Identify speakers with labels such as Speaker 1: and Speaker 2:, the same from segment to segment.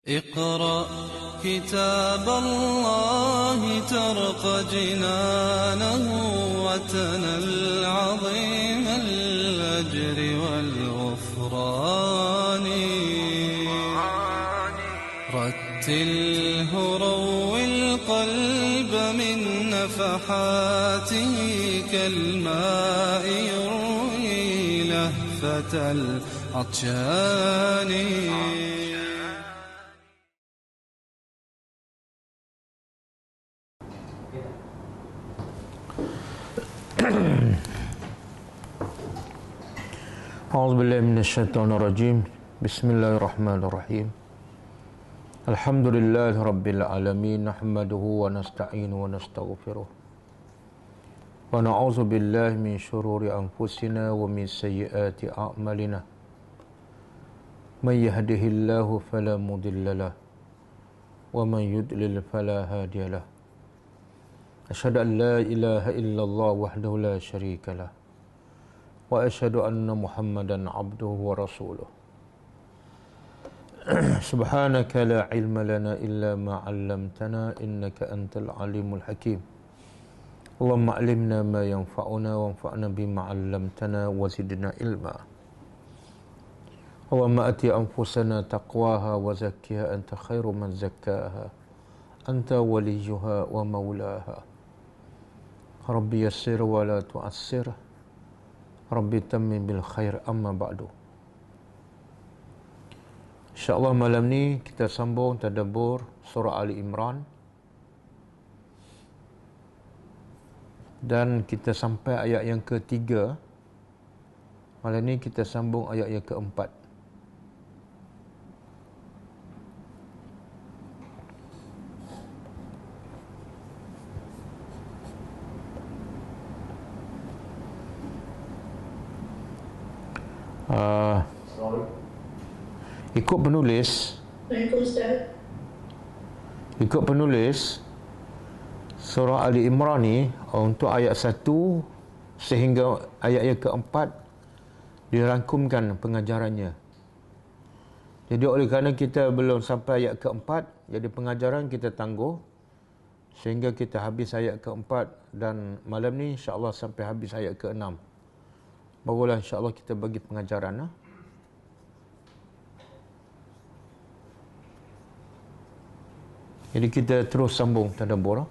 Speaker 1: اقرأ كتاب الله ترق جنانه وتنل عظيم الأجر والغفران رتله روي القلب من نفحاته كالماء يروي لهفة العطشان.
Speaker 2: A'udzubillahi minasyaitonirrajim. Bismillahirrahmanirrahim. Alhamdulillahi rabbil alamin, nahmaduhu wa nasta'inu wa nastaghfiruh. Wa na'udzu billahi min syururi anfusina wa min sayyiati a'malina. May yahdihillahu fala mudhillalah wa man yudlil fala hadiyalah. Asyhadu an la ilaha illallah wahdahu la syarikalah. Wa asyhadu anna Muhammadan abduhu wa rasuluh. Subhanaka la ilma lana illa ma 'allamtana innaka antal alimul hakim. Allahumma 'allimna ma yanfa'una wanfa'na bima 'allamtana wa zidna ilma. Allahumma ati anfusana taqwaha wa zakkiha anta khairu man zakkaha anta waliyuha wa maulaha. Rabbi yassir wa la tu'assir, Rabbi tammim bil khair, amma ba'du. InsyaAllah malam ni kita sambung tadabbur surah Ali Imran. Dan kita sampai ayat yang ketiga. Malam ni kita sambung ayat yang keempat. Ikut penulis surah Ali Imran ni, untuk ayat 1 sehingga ayat yang keempat dirangkumkan pengajarannya. Jadi oleh kerana kita belum sampai ayat keempat, jadi pengajaran kita tangguh sehingga kita habis ayat keempat, dan malam ni insya-Allah sampai habis ayat ke-6. Barulah insya-Allah kita bagi pengajaran. Jadi kita terus sambung tadabbur.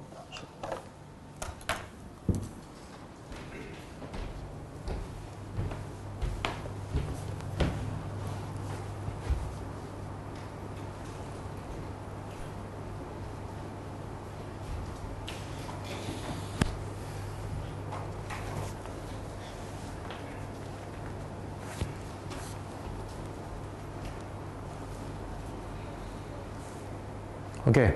Speaker 2: Okey.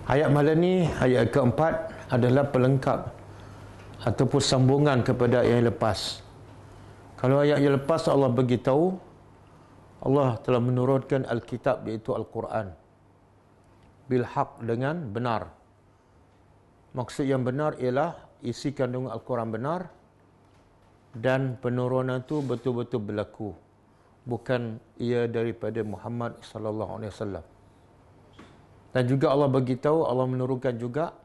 Speaker 2: Ayat malam ni, ayat keempat adalah pelengkap ataupun sambungan kepada ayat yang lepas. Kalau ayat yang lepas Allah beritahu Allah telah menurunkan Alkitab, iaitu Al-Quran, bilhaq, dengan benar. Maksud yang benar ialah isi kandungan Al-Quran benar dan penurunan itu betul-betul berlaku, bukan ia daripada Muhammad sallallahu alaihi wasallam. Dan juga Allah beritahu, Allah menurunkan juga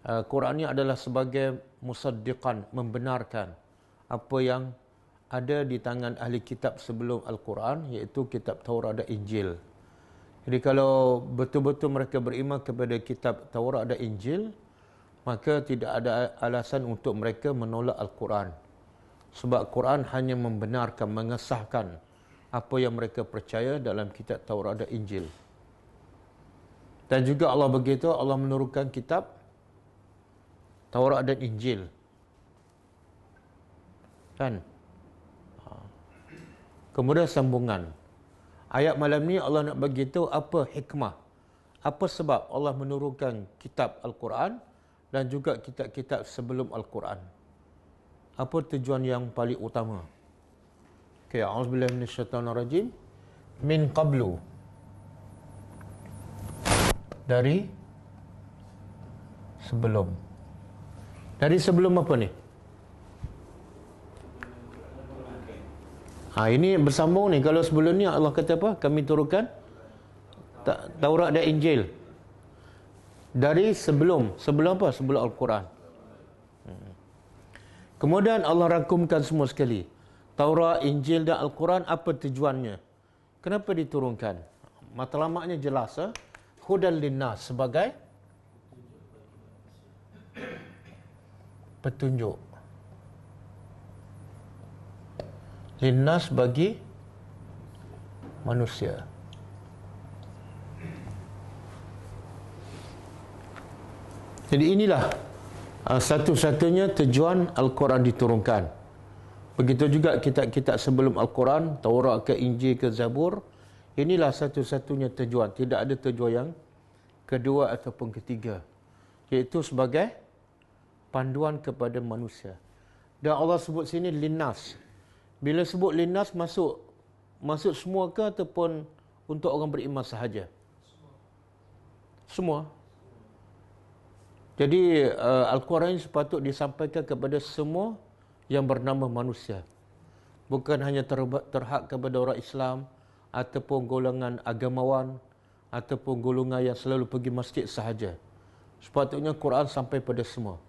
Speaker 2: Quran ini adalah sebagai musaddiqan, membenarkan apa yang ada di tangan ahli kitab sebelum Al-Quran, iaitu kitab Taurat dan Injil. Jadi kalau betul-betul mereka beriman kepada kitab Taurat dan Injil, maka tidak ada alasan untuk mereka menolak Al-Quran. Sebab Quran hanya membenarkan, mengesahkan apa yang mereka percaya dalam kitab Taurat dan Injil. Dan juga Allah beritahu, Allah menurunkan kitab Taurat dan Injil. Kan? Kemudian sambungan. Ayat malam ni Allah nak beritahu apa hikmah, apa sebab Allah menurunkan kitab Al-Quran dan juga kitab-kitab sebelum Al-Quran. Apa tujuan yang paling utama? Okay, a'udzubillahi minasyaitonirrajim. Min qablu, dari sebelum. Dari sebelum apa ni? Ini bersambung ni. Kalau sebelum ni Allah kata apa? Kami turunkan Taurat dan Injil dari sebelum apa? Sebelum Al-Quran. Kemudian Allah rangkumkan semua sekali. Taurat, Injil dan Al-Quran, apa tujuannya? Kenapa diturunkan? Matlamatnya jelas. Hudan linnas, sebagai petunjuk. Linnas, bagi manusia. Jadi inilah satu-satunya tujuan Al-Quran diturunkan. Begitu juga kitab-kitab sebelum Al-Quran, Taurat ke Injil ke Zabur, inilah satu-satunya tujuan. Tidak ada tujuan yang kedua ataupun ketiga, iaitu sebagai panduan kepada manusia. Dan Allah sebut sini linnas. Bila sebut linnas, masuk semua ke ataupun untuk orang beriman sahaja? Semua. Jadi Al-Quran ini sepatutnya disampaikan kepada semua yang bernama manusia. Bukan hanya terhad kepada orang Islam ataupun golongan agamawan ataupun golongan yang selalu pergi masjid sahaja. Sepatutnya Quran sampai pada semua.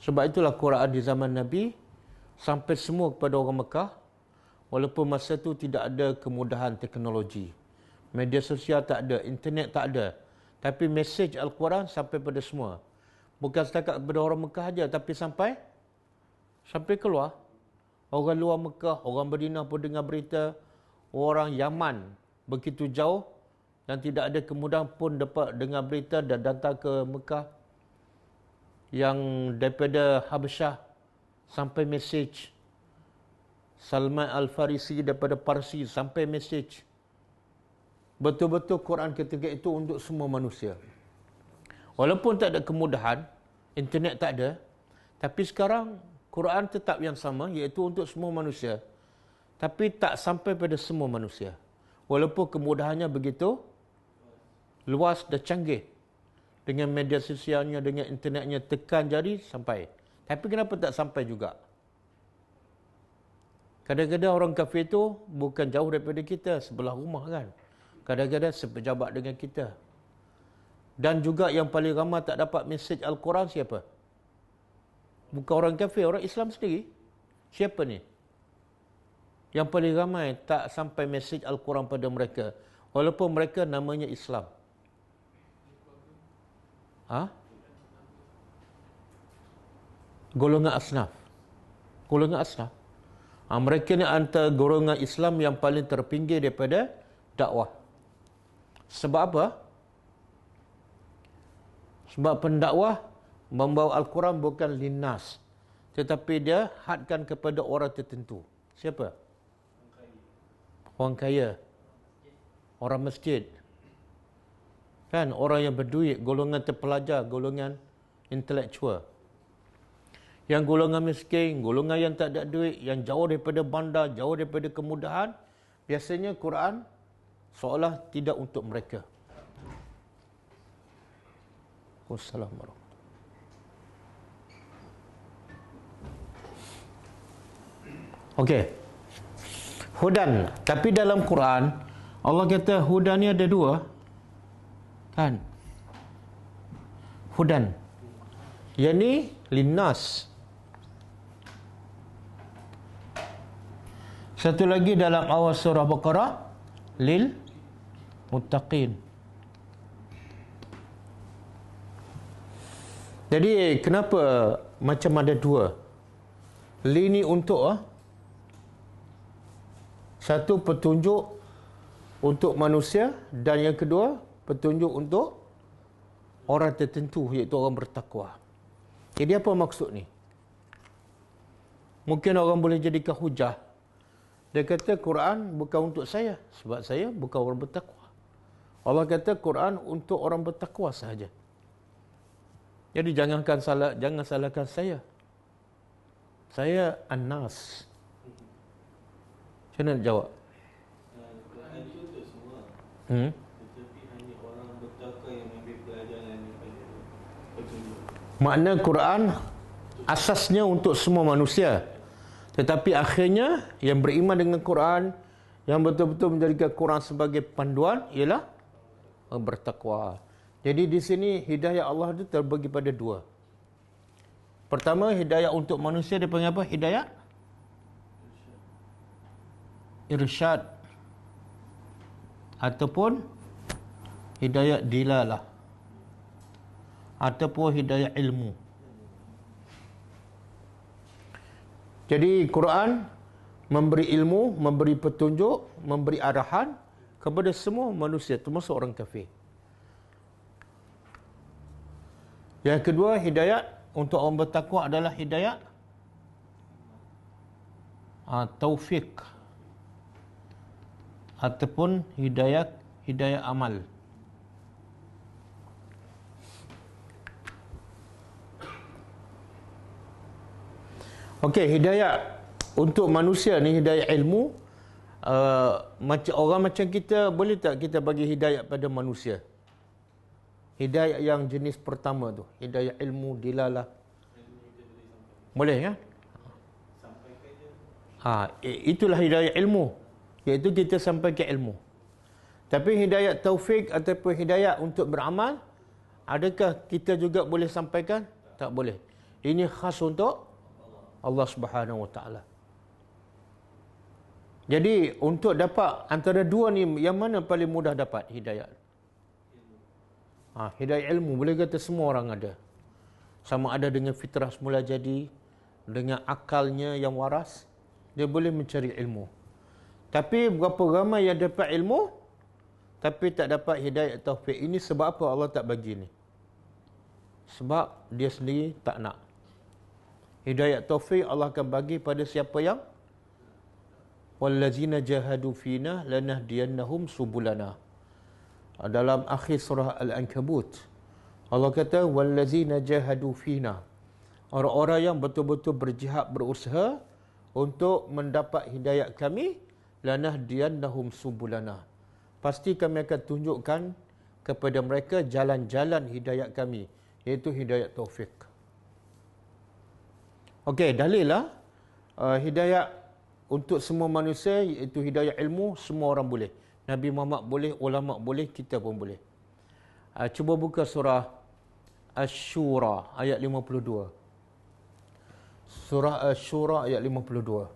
Speaker 2: Sebab itulah Quran di zaman Nabi sampai semua kepada orang Mekah, walaupun masa itu tidak ada kemudahan teknologi. Media sosial tak ada, internet tak ada. Tapi mesej Al-Quran sampai pada semua. Bukan setakat kepada orang Mekah saja, tapi sampai keluar. Orang luar Mekah, orang Madinah pun dengar berita. Orang Yaman begitu jauh dan tidak ada kemudahan pun dapat dengar berita dan datang ke Mekah. Yang daripada Habasyah sampai mesej. Salman Al-Farisi daripada Parsi sampai mesej. Betul-betul Quran ketika itu untuk semua manusia. Walaupun tak ada kemudahan, internet tak ada, tapi sekarang Quran tetap yang sama, iaitu untuk semua manusia. Tapi tak sampai pada semua manusia. Walaupun kemudahannya begitu luas dan canggih. Dengan media sosialnya, dengan internetnya, tekan jari sampai. Tapi kenapa tak sampai juga? Kadang-kadang orang kafir itu bukan jauh daripada kita, sebelah rumah kan. Kadang-kadang sepejabat dengan kita. Dan juga yang paling ramai tak dapat mesej Al-Quran siapa? Bukan orang kafir, orang Islam sendiri. Siapa ni? Yang paling ramai tak sampai mesej Al-Quran pada mereka. Walaupun mereka namanya Islam. Golongan asnaf. Golongan asnaf. Mereka ni antara golongan Islam yang paling terpinggir daripada dakwah. Sebab apa? Sebab pendakwah membawa Al-Quran bukan linnas, tetapi dia hadkan kepada orang tertentu. Siapa? Orang kaya. Orang masjid. Kan? Orang yang berduit, golongan terpelajar, golongan intelektual. Yang golongan miskin, golongan yang tak ada duit, yang jauh daripada bandar, jauh daripada kemudahan, biasanya Quran seolah tidak untuk mereka. Wassalamualaikum. Okey. Hudan. Tapi dalam Quran, Allah kata hudan ni ada dua. Kan? Hudan. Yang ni linnas. Satu lagi dalam awal surah Baqarah, lil muttaqin. Jadi kenapa macam ada dua? Li ni untuk satu petunjuk untuk manusia, dan yang kedua petunjuk untuk orang tertentu, iaitu orang bertakwa. Jadi apa maksud ni? Mungkin orang boleh jadikan hujah. Dia kata Quran bukan untuk saya, sebab saya bukan orang bertakwa. Allah kata Quran untuk orang bertakwa sahaja. Jadi jangan salahkan saya. Saya An-Nas. Macam mana nak jawab?
Speaker 3: Quran itu untuk semua. Tetapi hanya orang bertakwa yang mengambil pelajaran daripada petunjuk.
Speaker 2: Makna Quran asasnya untuk semua manusia. Tetapi akhirnya yang beriman dengan Quran, yang betul-betul menjadikan Quran sebagai panduan ialah bertakwa. Jadi di sini hidayah Allah itu terbagi pada dua. Pertama, hidayah untuk manusia dia panggil apa? Hidayah irsyad ataupun hidayah dilalah ataupun hidayah ilmu. Jadi Quran memberi ilmu, memberi petunjuk, memberi arahan kepada semua manusia, termasuk orang kafir. Yang kedua, hidayat untuk orang bertakwa adalah hidayat taufik ataupun hidayat amal. Okey, hidayah untuk manusia ni hidayah ilmu. Orang macam kita, boleh tak kita bagi hidayah pada manusia? Hidayah yang jenis pertama tu, hidayah ilmu, dilalah. Boleh kan? Itulah hidayah ilmu, iaitu kita sampaikan ilmu. Tapi hidayah taufik ataupun hidayah untuk beramal, adakah kita juga boleh sampaikan? Tak boleh. Ini khas untuk Allah Subhanahu Wa Taala. Jadi untuk dapat antara dua ni, yang mana paling mudah dapat hidayah? Hidayah ilmu boleh kata semua orang ada. Sama ada dengan fitrah semula jadi, dengan akalnya yang waras, dia boleh mencari ilmu. Tapi berapa ramai yang dapat ilmu tapi tak dapat hidayah taufik? Ini sebab apa Allah tak bagi ni? Sebab dia sendiri tak nak. Hidayah taufik Allah akan bagi pada siapa yang wallazina jahadu fina lanahdiyannahum subulana. Dalam akhir surah Al-Ankabut, Allah kata wallazina jahadu fina, orang-orang yang betul-betul berjihad, berusaha untuk mendapat hidayah kami, lanahdiyannahum subulana, pasti kami akan tunjukkan kepada mereka jalan-jalan hidayah kami, iaitu hidayah taufik. Okey, dalil lah hidayah untuk semua manusia, iaitu hidayah ilmu, semua orang boleh. Nabi Muhammad boleh, ulama boleh, kita pun boleh. Cuba buka surah Asy-Syura ayat 52. Surah Asy-Syura ayat 52.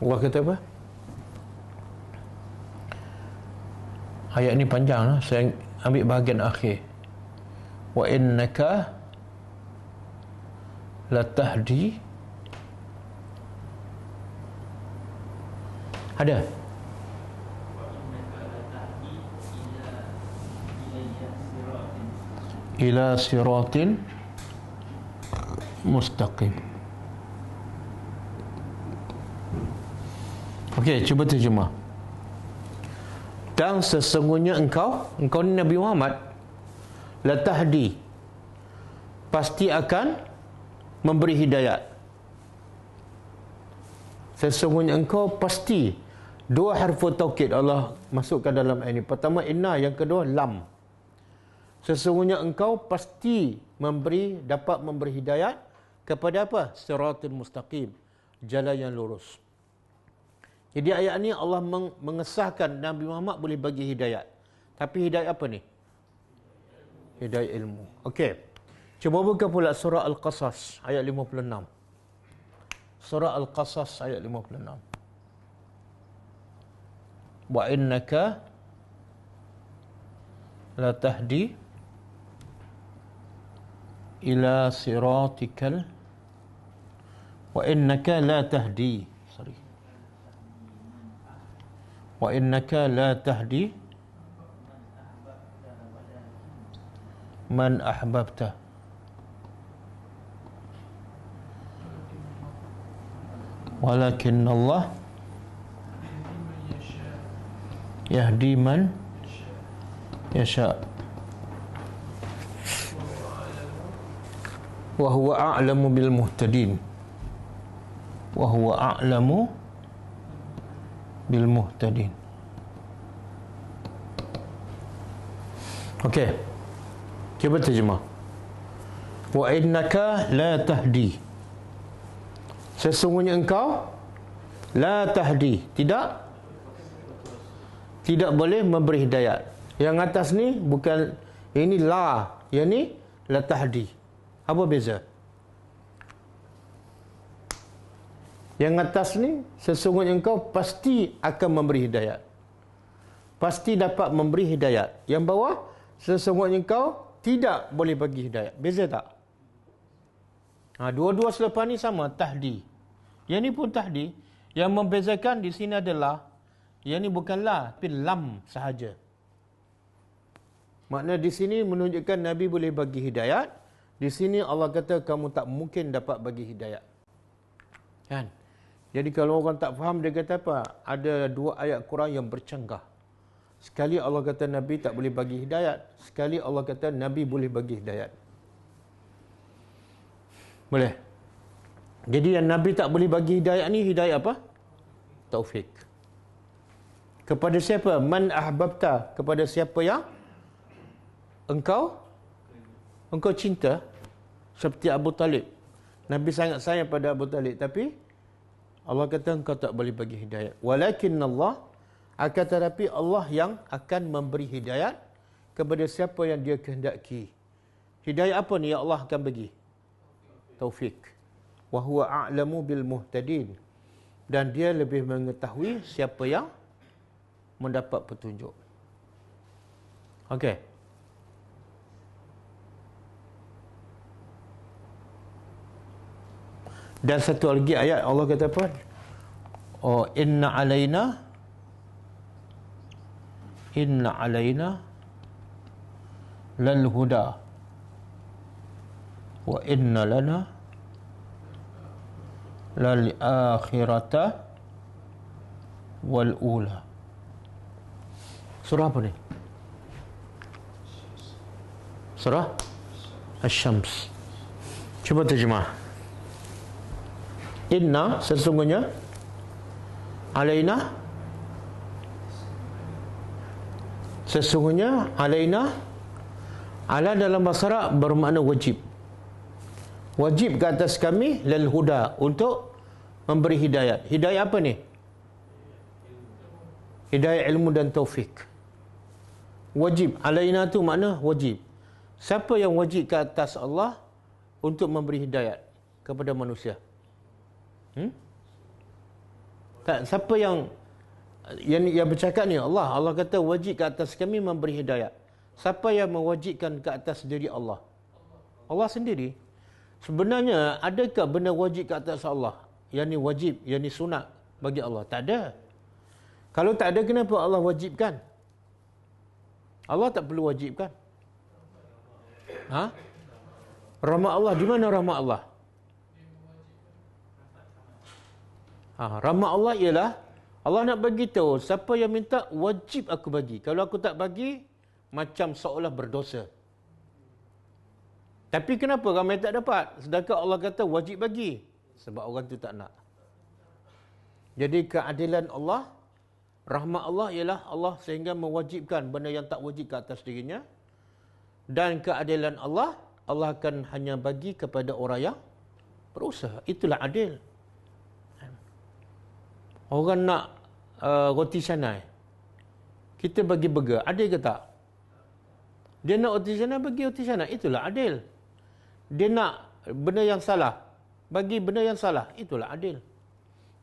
Speaker 2: Allah kata apa? Ayat ni panjang lah. Saya ambil bahagian akhir. Wa innaka latahdi. Ada? Ila siratin mustaqim. Okey, cuba terjemah. Dan sesungguhnya engkau ni Nabi Muhammad, latahdi, pasti akan memberi hidayat. Sesungguhnya engkau pasti. Dua harfu taukid Allah masukkan dalam ayat ini. Pertama inna, yang kedua lam. Sesungguhnya engkau pasti dapat memberi hidayat kepada apa? Siratul mustaqim, jalan yang lurus. Jadi ayat ini Allah mengesahkan Nabi Muhammad boleh bagi hidayat. Tapi hidayat apa ni? Hidayat ilmu. Okey. Cuba buka pula surah Al-Qasas ayat 56. Surah Al-Qasas ayat 56. Wa innaka la tahdi ila siratikal wa innaka la tahdi wa innaka la tahdi man ahbabta walakin Allah yahdi man yasha wa huwa a'lamu bil muhtadin wa huwa a'lamu bil muhtadin. Okey. Cuba terjemah. Wa innaka la tahdi. Sesungguhnya engkau la tahdi, tidak boleh memberi hidayat. Yang atas ni bukan, ini la, yang ni la tahdi. Apa beza? Yang atas ni sesungguhnya engkau pasti akan memberi hidayat, pasti dapat memberi hidayat. Yang bawah sesungguhnya engkau tidak boleh bagi hidayat. Beza tak? Dua-dua selepas ni sama, tahdi. Yang ni pun tahdi. Yang membezakan di sini adalah, yang ni bukan la, tapi lam sahaja. Makna di sini menunjukkan Nabi boleh bagi hidayat. Di sini Allah kata kamu tak mungkin dapat bagi hidayat. Kan? Jadi kalau orang tak faham, dia kata apa? Ada dua ayat Quran yang bercanggah. Sekali Allah kata Nabi tak boleh bagi hidayat, sekali Allah kata Nabi boleh bagi hidayat. Boleh. Jadi yang Nabi tak boleh bagi hidayat ni, hidayat apa? Taufik. Kepada siapa? Man ahbabta. Kepada siapa yang engkau cinta. Seperti Abu Talib. Nabi sangat sayang pada Abu Talib, tapi Allah kata engkau tak boleh bagi hidayat. Walakin Allah, akan tetapi Allah yang akan memberi hidayat kepada siapa yang dia kehendaki. Hidayat apa ni yang Allah akan bagi? Taufik. Wa huwa a'lamu bil muhtadin. Dan dia lebih mengetahui siapa yang mendapat petunjuk. Okey. Dan satu lagi ayat Allah kata apa? Oh, inna alaina lal huda wa inna lana lal akhirata wal ula. Surah apa ni? Surah Asy-Syams. Cuba terjemah. Inna, sesungguhnya, alaina, sesungguhnya, alaina, ala dalam bahasa Arab bermakna wajib. Wajib ke atas kami lal huda, untuk memberi hidayat. Hidayat apa ni? Hidayat ilmu dan taufik. Wajib. Alaina tu makna wajib. Siapa yang wajib ke atas Allah untuk memberi hidayat kepada manusia? Tak, siapa yang bercakap ni? Allah kata wajib ke atas kami memberi hidayat. Siapa yang mewajibkan ke atas diri Allah? Allah sendiri. Sebenarnya adakah benda wajib ke atas Allah? Yang ni wajib, yang ni sunat bagi Allah? Tak ada. Kalau tak ada, kenapa Allah wajibkan? Allah tak perlu wajibkan. Rahmat Allah, di mana rahmat Allah? Rahmat Allah ialah Allah nak bagi tahu siapa yang minta, wajib aku bagi. Kalau aku tak bagi, macam seolah berdosa. Tapi kenapa ramai tak dapat? Sedangkan Allah kata wajib bagi. Sebab orang tu tak nak. Jadi keadilan Allah, rahmat Allah ialah Allah sehingga mewajibkan benda yang tak wajib ke atas dirinya. Dan keadilan Allah, Allah akan hanya bagi kepada orang yang berusaha. Itulah adil. Orang nak roti canai, kita bagi burger, adil ke tak? Dia nak roti canai, bagi roti canai, itulah adil. Dia nak benda yang salah, bagi benda yang salah, itulah adil.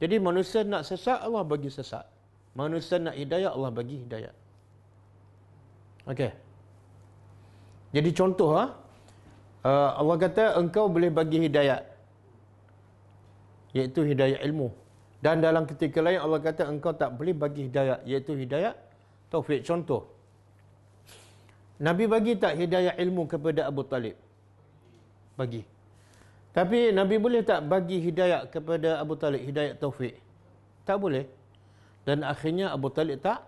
Speaker 2: Jadi manusia nak sesat, Allah bagi sesat. Manusia nak hidayah, Allah bagi hidayah. Okey. Jadi contoh, Allah kata engkau boleh bagi hidayat, iaitu hidayah ilmu. Dan dalam ketika lain Allah kata engkau tak boleh bagi hidayat, iaitu hidayat taufik. Contoh, Nabi bagi tak hidayah ilmu kepada Abu Talib? Bagi. Tapi Nabi boleh tak bagi hidayat kepada Abu Talib, hidayat taufik? Tak boleh. Dan akhirnya Abu Talib tak.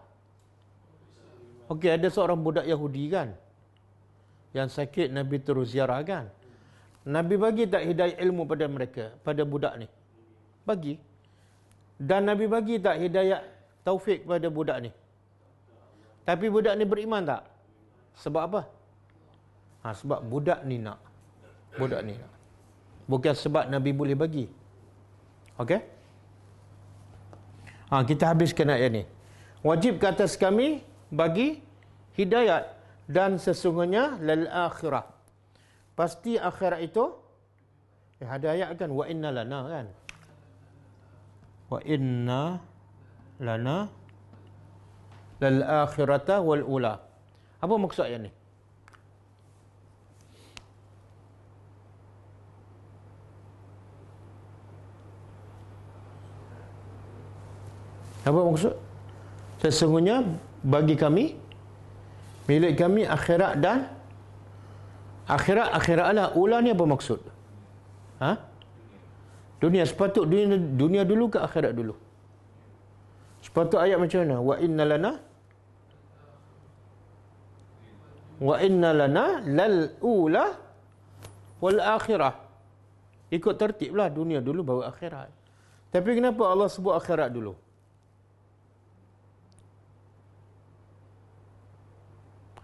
Speaker 2: Okey, ada seorang budak Yahudi kan, yang sakit, Nabi terus ziarah kan. Nabi bagi tak hidayah ilmu pada mereka, pada budak ni? Bagi. Dan Nabi bagi tak hidayah taufik pada budak ni? Tapi budak ni beriman tak? Sebab apa? Sebab budak ni nak. Bukan sebab Nabi boleh bagi. Okey? Kita habiskan ayat ni. Wajib ke atas kami bagi hidayat, dan sesungguhnya lal akhirah. Pasti akhirat itu ada ayat kan, wa inna lana kan. Wa inna lana lal akhirata wal ula. Apa maksud ayat ni? Apa maksud? Sesungguhnya bagi kami, milik kami akhirat dan akhirat lah. Ula ni apa maksud? Dunia. Sepatut dunia dulu ke akhirat dulu? Sepatut ayat macam mana? Wa inna lana lal ula wal akhirah. Ikut tertib lah, dunia dulu baru akhirat. Tapi kenapa Allah sebut akhirat dulu?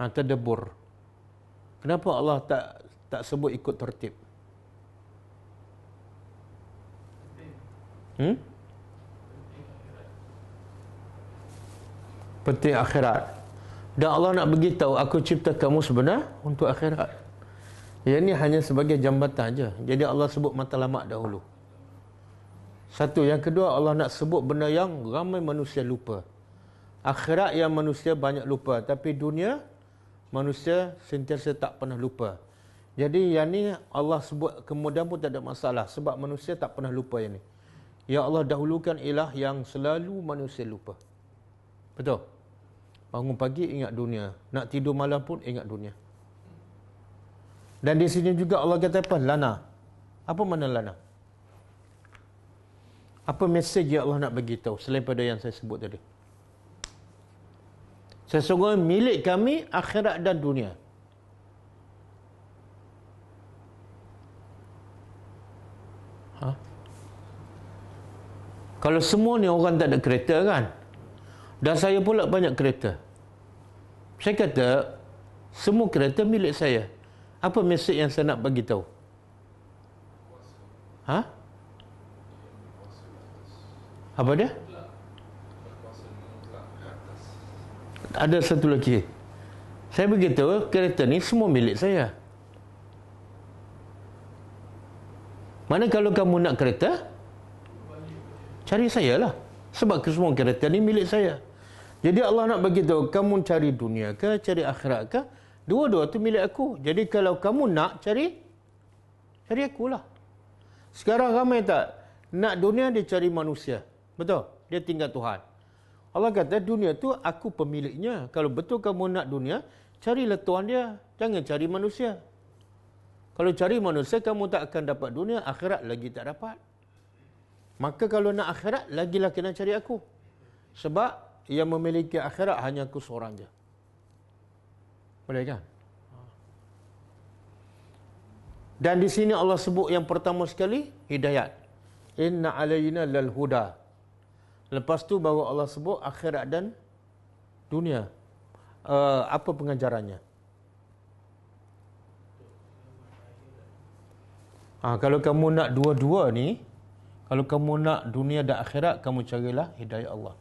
Speaker 2: Tadabbur. Kenapa Allah tak sebut ikut tertib? Penting akhirat. Dan Allah nak beritahu, aku cipta kamu sebenar untuk akhirat. Yang ni hanya sebagai jambatan aja. Jadi Allah sebut matlamat dahulu. Satu. Yang kedua, Allah nak sebut benda yang ramai manusia lupa. Akhirat yang manusia banyak lupa. Tapi dunia, manusia sentiasa tak pernah lupa. Jadi yang ni Allah sebut kemudian pun tak ada masalah. Sebab manusia tak pernah lupa yang ni. Ya Allah dahulukan ilah yang selalu manusia lupa. Betul? Bangun pagi ingat dunia. Nak tidur malam pun ingat dunia. Dan di sini juga Allah kata apa? Lana. Apa makna lana? Apa mesej yang Allah nak bagi tahu selain pada yang saya sebut tadi? Sesungguhnya milik kami akhirat dan dunia. Kalau semua ni orang tak ada kereta kan? Dan saya pula banyak kereta. Saya kata, semua kereta milik saya. Apa mesej yang saya nak bagi tahu? Apa dia? Ada satu lagi. Saya beritahu, kereta ni semua milik saya. Mana kalau kamu nak kereta, cari saya lah. Sebab semua kereta ni milik saya. Jadi Allah nak bagi tahu, kamu cari dunia ke, cari akhirat ke, dua-dua tu milik aku. Jadi kalau kamu nak cari akulah. Sekarang ramai tak nak dunia, dia cari manusia. Betul? Dia tinggal Tuhan. Allah kata dunia tu aku pemiliknya. Kalau betul kamu nak dunia, carilah Tuhan dia. Jangan cari manusia. Kalau cari manusia, kamu tak akan dapat dunia, akhirat lagi tak dapat. Maka kalau nak akhirat, lagilah kena cari aku. Sebab yang memiliki akhirat hanya aku seorang je. Boleh kan? Dan di sini Allah sebut yang pertama sekali, hidayat. Inna alayna lal huda. Lepas tu baru Allah sebut akhirat dan dunia. Apa pengajarannya? Kalau kamu nak dua-dua ni, kalau kamu nak dunia dan akhirat, kamu carilah hidayah Allah.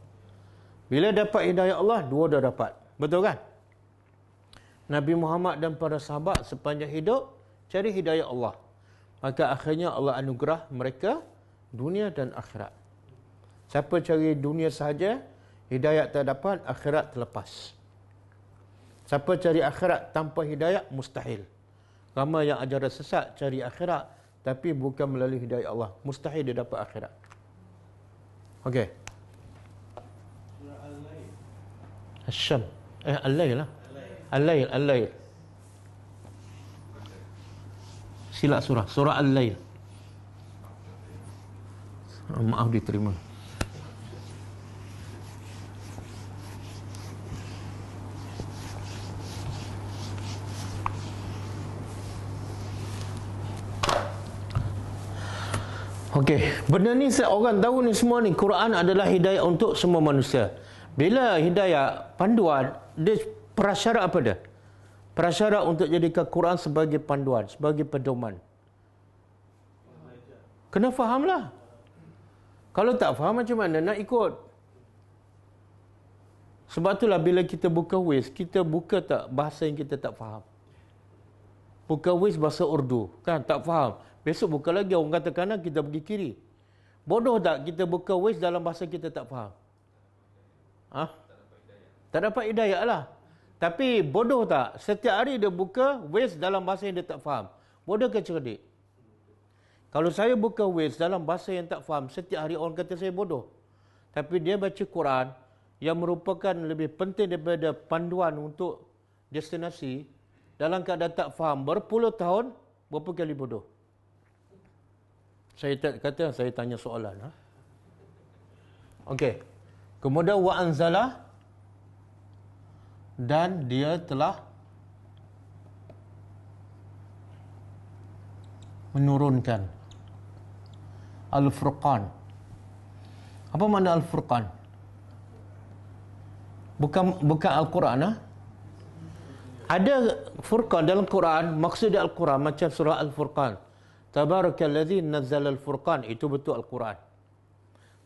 Speaker 2: Bila dapat hidayah Allah, dua dah dapat. Betul kan? Nabi Muhammad dan para sahabat sepanjang hidup cari hidayah Allah. Maka akhirnya Allah anugerah mereka dunia dan akhirat. Siapa cari dunia sahaja, hidayat tak dapat, akhirat terlepas. Siapa cari akhirat tanpa hidayat, mustahil. Ramai yang ajaran sesat cari akhirat, tapi bukan melalui hidayah Allah. Mustahil dia dapat akhirat. Okey.
Speaker 3: Surah Al-Lail.
Speaker 2: Asyam. Al-Lail lah. Al-Lail. Silap surah. Surah Al-Lail. Maaf diterima. Okey, benda ni orang tahu ni semua ni. Quran adalah hidayah untuk semua manusia. Bila hidayah, panduan, dia prasyarat apa dia? Prasyarat untuk jadikan Quran sebagai panduan, sebagai pedoman. Kena fahamlah. Kalau tak faham macam mana nak ikut? Sebab itulah bila kita buka Waze, kita buka tak bahasa yang kita tak faham. Buka Waze bahasa Urdu, kan tak faham. Besok buka lagi, orang kata kanan, kita pergi kiri. Bodoh tak kita buka Waze dalam bahasa kita tak faham? Tak dapat hidayah lah. Tapi bodoh tak? Setiap hari dia buka Waze dalam bahasa yang dia tak faham. Bodoh ke cerdik? Kalau saya buka Waze dalam bahasa yang tak faham, setiap hari orang kata saya bodoh. Tapi dia baca Quran yang merupakan lebih penting daripada panduan untuk destinasi, dalam keadaan tak faham berpuluh tahun, berapa kali bodoh? Saya kata saya tanya soalan. Okey. Kemudian wa anzala, dan dia telah menurunkan Al-Furqan. Apa makna Al-Furqan? Bukan Al-Quran. Ada Furqan dalam Quran, maksud Al-Quran macam surah Al-Furqan. Tabarakalladzi nazzala Al-Furqan, itu betul Al-Quran.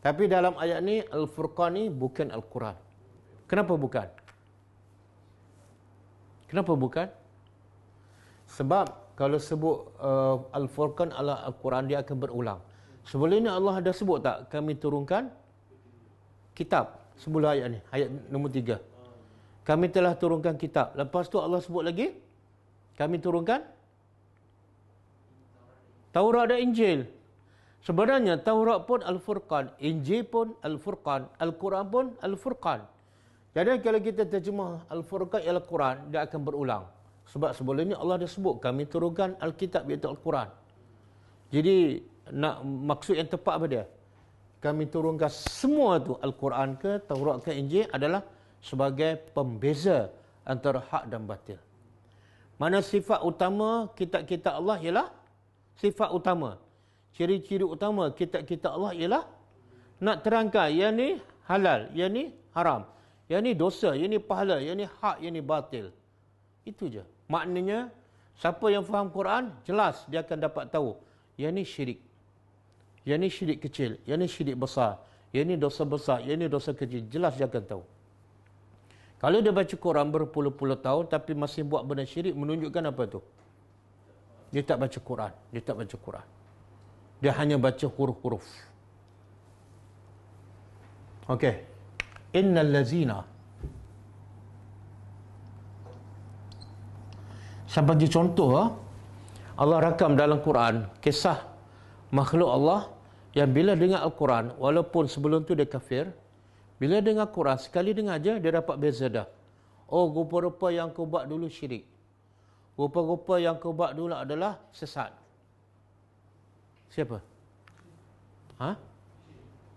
Speaker 2: Tapi dalam ayat ni Al-Furqan ni bukan Al-Quran. Kenapa bukan? Kenapa bukan? Sebab kalau sebut Al-Furqan ala Al-Quran, dia akan berulang. Sebelum ini Allah ada sebut tak? Kami turunkan kitab. Sebelum ayat ni, ayat nombor 3. Kami telah turunkan kitab. Lepas tu Allah sebut lagi, kami turunkan Taurat dan Injil. Sebenarnya Taurat pun Al-Furqan, Injil pun Al-Furqan, Al-Quran pun Al-Furqan. Jadi kalau kita terjemah Al-Furqan ialah Quran, dia akan berulang. Sebab sebelum ini Allah dah sebut, kami turunkan Alkitab iaitu Al-Quran. Jadi nak maksud yang tepat apa dia? Kami turunkan semua tu, Al-Quran ke, Taurat ke, Injil, adalah sebagai pembeza antara hak dan batil. Mana sifat utama kitab-kitab Allah ialah sifat utama. Ciri-ciri utama kitab-kitab Allah ialah nak terangkan yang ni halal, yang ni haram, yang ni dosa, yang ni pahala, yang ni hak, yang ni batil. Itu je. Maknanya siapa yang faham Quran, jelas dia akan dapat tahu yang ni syirik, yang ni syirik kecil, yang ni syirik besar, yang ni dosa besar, yang ni dosa kecil. Jelas dia akan tahu. Kalau dia baca Quran berpuluh-puluh tahun tapi masih buat benda syirik, menunjukkan apa tu? Dia tak baca Quran. Dia tak baca Quran. Dia hanya baca huruf-huruf. Okey. Innal lazina. Saya bagi contoh, Allah rakam dalam Quran kisah makhluk Allah yang bila dengar Al-Quran, walaupun sebelum tu dia kafir, bila dengar Quran, sekali dengar aja dia dapat beza dah. Oh, rupa-rupa yang kau buat dulu syirik. Rupa-rupa yang kau buat dulu adalah sesat. Siapa?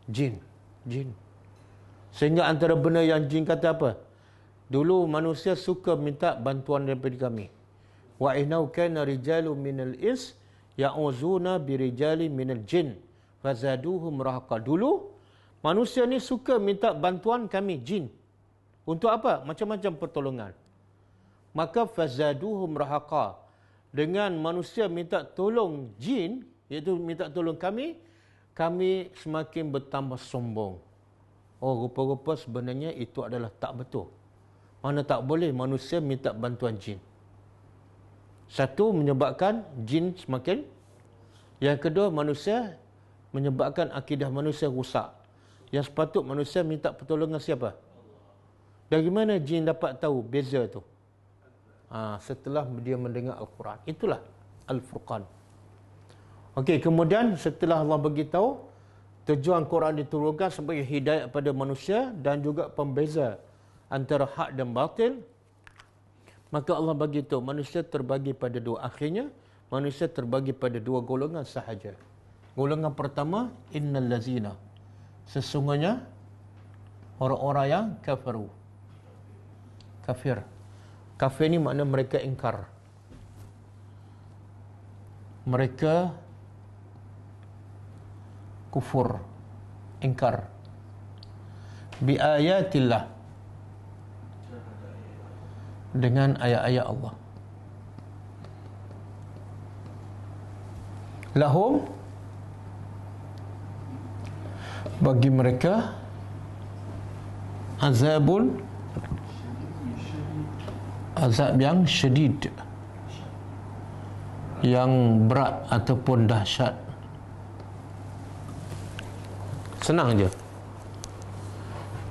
Speaker 2: Jin. Jin. Sehingga antara benda yang jin kata apa? Dulu manusia suka minta bantuan daripada kami. Wa inau kana rijalu minal ins ya'uzuna birijali minal jin fazaduhum rahaqa. Dulu manusia ni suka minta bantuan kami jin. Untuk apa? Macam-macam pertolongan. Maka fazaduhum rahaqa. Dengan manusia minta tolong jin, iaitu minta tolong kami semakin bertambah sombong. Oh, rupa-rupa sebenarnya itu adalah tak betul. Mana tak boleh manusia minta bantuan jin. Satu, menyebabkan jin semakin. Yang kedua, manusia menyebabkan akidah manusia rusak. Yang sepatut manusia minta pertolongan siapa? Dari mana jin dapat tahu beza tu? Setelah dia mendengar Al-Quran. Itulah Al-Furqan. Okey, kemudian setelah Allah beritahu tujuan Quran diturunkan sebagai hidayah pada manusia dan juga pembeza antara hak dan batil, maka Allah bagi tahu manusia terbagi pada dua. Akhirnya manusia terbagi pada dua golongan sahaja. Golongan pertama, innal lazina, sesungguhnya orang-orang yang kafaru. Kafir. Kafir ni makna mereka ingkar. Mereka kufur, ingkar bi ayatillah, dengan ayat-ayat Allah. Lahum, bagi mereka, azabun, azab yang syadid, yang berat ataupun dahsyat. Senang je.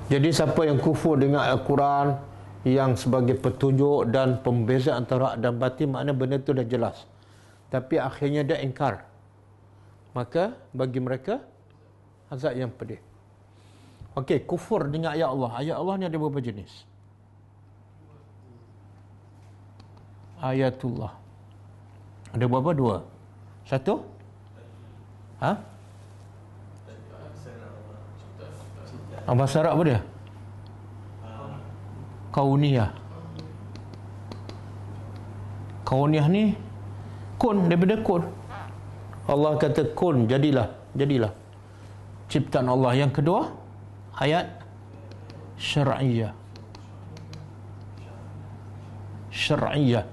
Speaker 2: Jadi siapa yang kufur dengan Al-Quran yang sebagai petunjuk dan pembeza antara hak dan batin, makna benda itu dah jelas, tapi akhirnya dia ingkar, maka bagi mereka azab yang pedih. Okey, kufur dengan ayat Allah. Ayat Allah ni ada berapa jenis? Ayatullah. Ada berapa? Dua. Satu? Ha? Bahasa Arab apa dia? Kauniyah. Kauniyah ni kun, daripada kun. Allah kata kun, jadilah, jadilah. Ciptaan Allah. Yang kedua, ayat syar'iyah. Syar'iyah,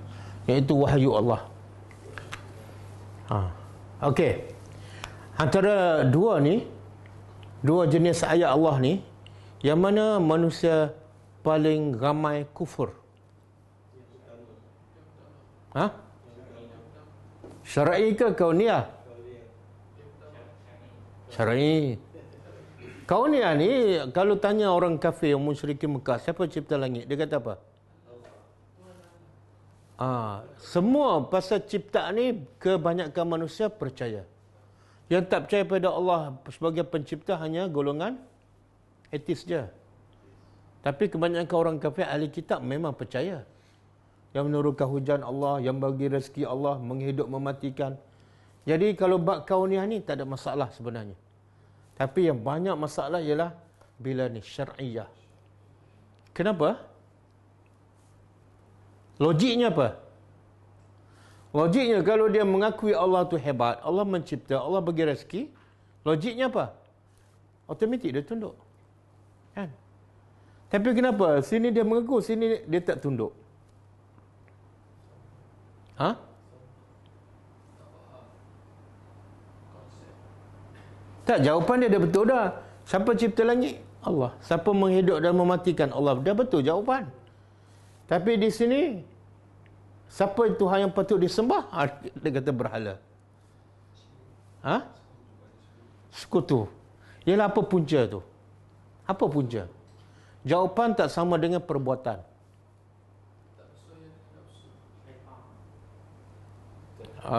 Speaker 2: iaitu wahyu Allah. Okey. Antara dua ni, dua jenis ayat Allah ni, yang mana manusia paling ramai kufur? Syar'i ke kauniyah? Syar'i. Kauniyah ni, kalau tanya orang kafir, musyrikin Mekah, siapa cipta langit? Dia kata apa? Semua pasal ciptaan ni, kebanyakan manusia percaya. Yang tak percaya pada Allah sebagai pencipta hanya golongan ateis je. Tapi kebanyakan orang kafir ahli kitab memang percaya. Yang menurunkan hujan Allah, yang bagi rezeki Allah, menghidup mematikan. Jadi kalau bab kauniyah ni tak ada masalah sebenarnya. Tapi yang banyak masalah ialah bila ni syar'iyah. Kenapa? Logiknya apa? Logiknya kalau dia mengakui Allah tu hebat, Allah mencipta, Allah bagi rezeki, logiknya apa? Automatik dia tunduk. Kan? Tapi kenapa? Sini dia mengaku, sini dia tak tunduk. Tak, jawapan dia dah betul dah. Siapa cipta langit? Allah. Siapa menghidup dan mematikan? Allah. Dah betul jawapan. Tapi di sini, siapa Tuhan yang patut disembah? Dia kata berhala. Sekutu. Ialah apa punca tu? Apa punca? Jawapan tak sama dengan perbuatan.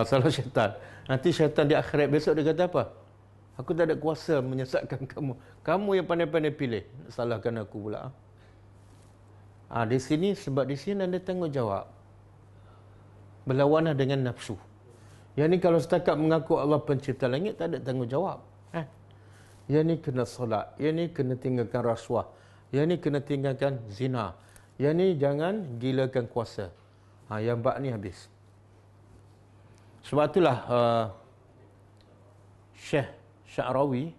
Speaker 2: Salah syaitan. Nanti syaitan di akhirat besok dia kata apa? Aku tak ada kuasa menyesatkan kamu. Kamu yang pandai-pandai pilih. Salahkan aku pula. Di sini, sebab di sini anda tanggungjawab. Berlawanan dengan nafsu. Yang ni kalau setakat mengaku Allah pencipta langit, tak ada tanggungjawab. Yang ni kena solat. Yang ni kena tinggalkan rasuah. Yang ni kena tinggalkan zina. Yang ni jangan gilakan kuasa. Yang bab ni habis. Sebab itulah Syekh Sya'rawi,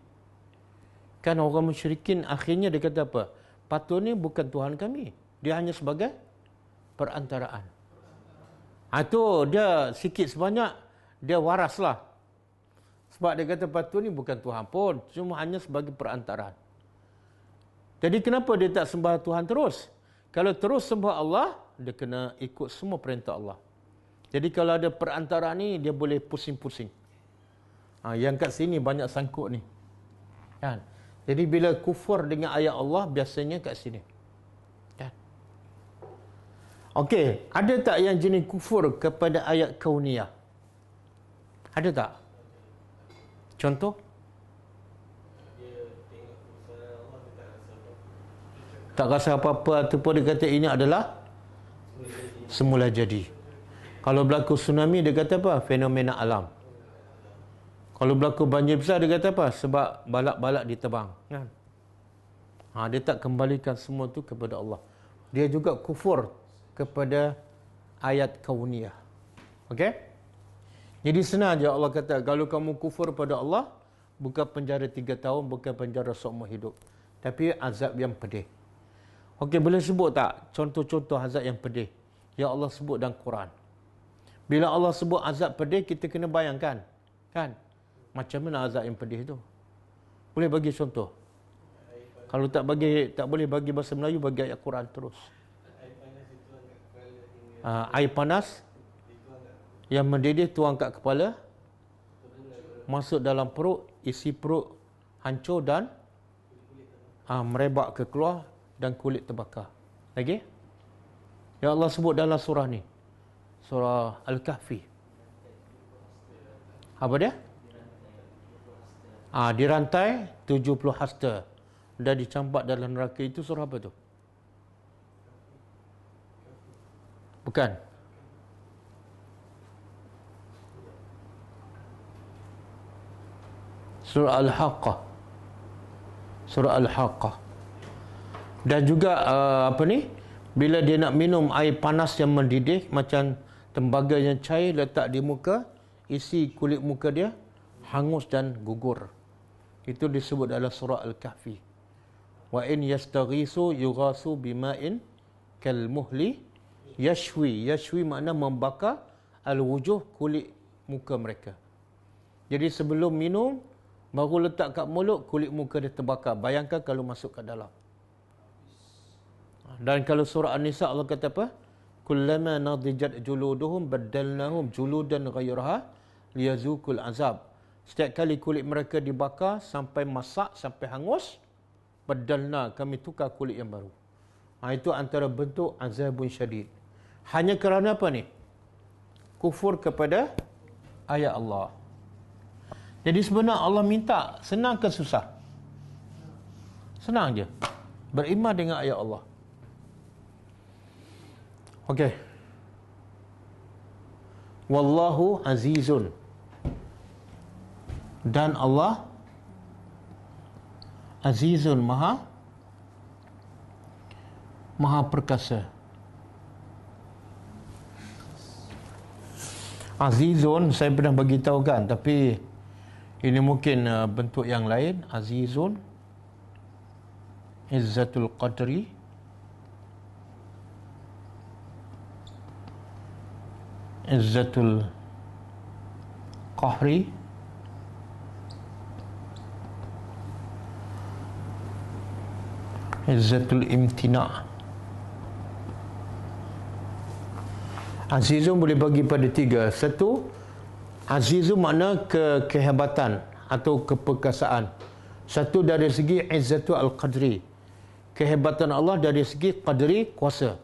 Speaker 2: kan orang musyrikin akhirnya dia kata apa? Patung ni bukan Tuhan kami. Dia hanya sebagai perantaraan. Itu dia sikit sebanyak, dia waraslah. Sebab dia kata patung ni bukan Tuhan pun, cuma hanya sebagai perantaraan. Jadi kenapa dia tak sembah Tuhan terus? Kalau terus sembah Allah, dia kena ikut semua perintah Allah. Jadi kalau ada perantaraan ni, dia boleh pusing-pusing. Yang kat sini banyak sangkut ni. Kan? Jadi bila kufur dengan ayat Allah, biasanya kat sini. Kan? Okey, ada tak yang jenis kufur kepada ayat kauniyah? Ada tak? Contoh? Tak rasa apa-apa ataupun dia kata ini adalah semula jadi. Kalau berlaku tsunami, dia kata apa? Fenomena alam. Kalau berlaku banjir besar, dia kata apa? Sebab balak-balak ditebang. Kan? Dia tak kembalikan semua tu kepada Allah. Dia juga kufur kepada ayat kauniyah. Okey? Jadi senang je Allah kata, kalau kamu kufur pada Allah, bukan penjara 3 tahun, bukan penjara seumur hidup. Tapi azab yang pedih. Okey, boleh sebut tak contoh-contoh azab yang pedih? yang Allah sebut dalam Quran. Bila Allah sebut azab pedih, kita kena bayangkan, kan? Macam mana azab yang pedih tu? Boleh bagi contoh? Kalau tak boleh bagi bahasa Melayu, bagi ayat Quran terus. Air panas yang mendidih tuang kat kepala, masuk dalam perut, isi perut hancur dan merebak ke keluar dan kulit terbakar. Lagi? Ya Allah sebut dalam surah ni. Surah Al-Kahfi. Apa dia? Dirantai 70 hasta. Dah dicampak dalam neraka. Itu surah apa tu? Bukan. Surah Al-Haqqah. Surah Al-Haqqah. Dan juga apa ni? Bila dia nak minum air panas yang mendidih macam tembaga yang cair letak di muka, isi kulit muka dia hangus dan gugur. Itu disebut dalam surah Al-Kahfi. Wa in yastaghisu yughasu bima'in kalmuhli yashwi. Yashwi makna membakar al-wujuh, kulit muka mereka. Jadi sebelum minum baru letak kat mulut, kulit muka dia terbakar. Bayangkan kalau masuk kat dalam. Dan kalau surah An-Nisa Allah kata apa? Kullama nadijat juluduhum baddalnahum juludan ghayraha liyazuqul azab. Setiap kali kulit mereka dibakar sampai masak, sampai hangus, baddalna, kami tukar kulit yang baru. Itu antara bentuk azabun syadid. Hanya kerana apa ni? Kufur kepada ayat Allah. Jadi sebenarnya Allah minta senang ke susah? Senang je. Beriman dengan ayat Allah. Okey. Wallahu azizun. Dan Allah azizun, maha perkasa. Azizun saya pernah bagi tahu kan, tapi ini mungkin bentuk yang lain. Azizun, Izzatul Qadri, Izzatul Qahri, Izzatul Imtina'. Azizun boleh bagi pada tiga. Satu, Azizun makna kehebatan atau keperkasaan. Satu dari segi Izzatul Al-Qadri, kehebatan Allah dari segi Qadri, kuasa.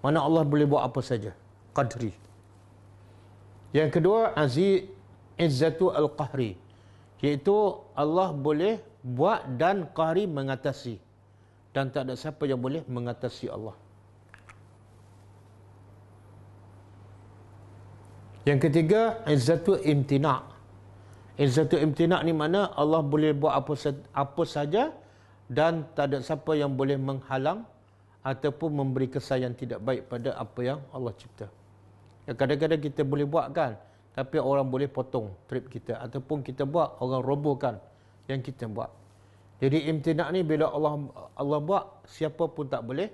Speaker 2: Mana Allah boleh buat apa saja. Qadri. Yang kedua, Izzatul Al-Qahri, iaitu Allah boleh buat dan Qahri mengatasi. Dan tak ada siapa yang boleh mengatasi Allah. Yang ketiga, Izzatul Imtina'. Izzatul Imtina' ni mana Allah boleh buat apa saja dan tak ada siapa yang boleh menghalang ataupun memberi kesan yang tidak baik pada apa yang Allah cipta. Ya, kadang-kadang kita boleh buat kan, tapi orang boleh potong trip kita, ataupun kita buat, orang robohkan yang kita buat. Jadi imtina' ni bila Allah buat, siapa pun tak boleh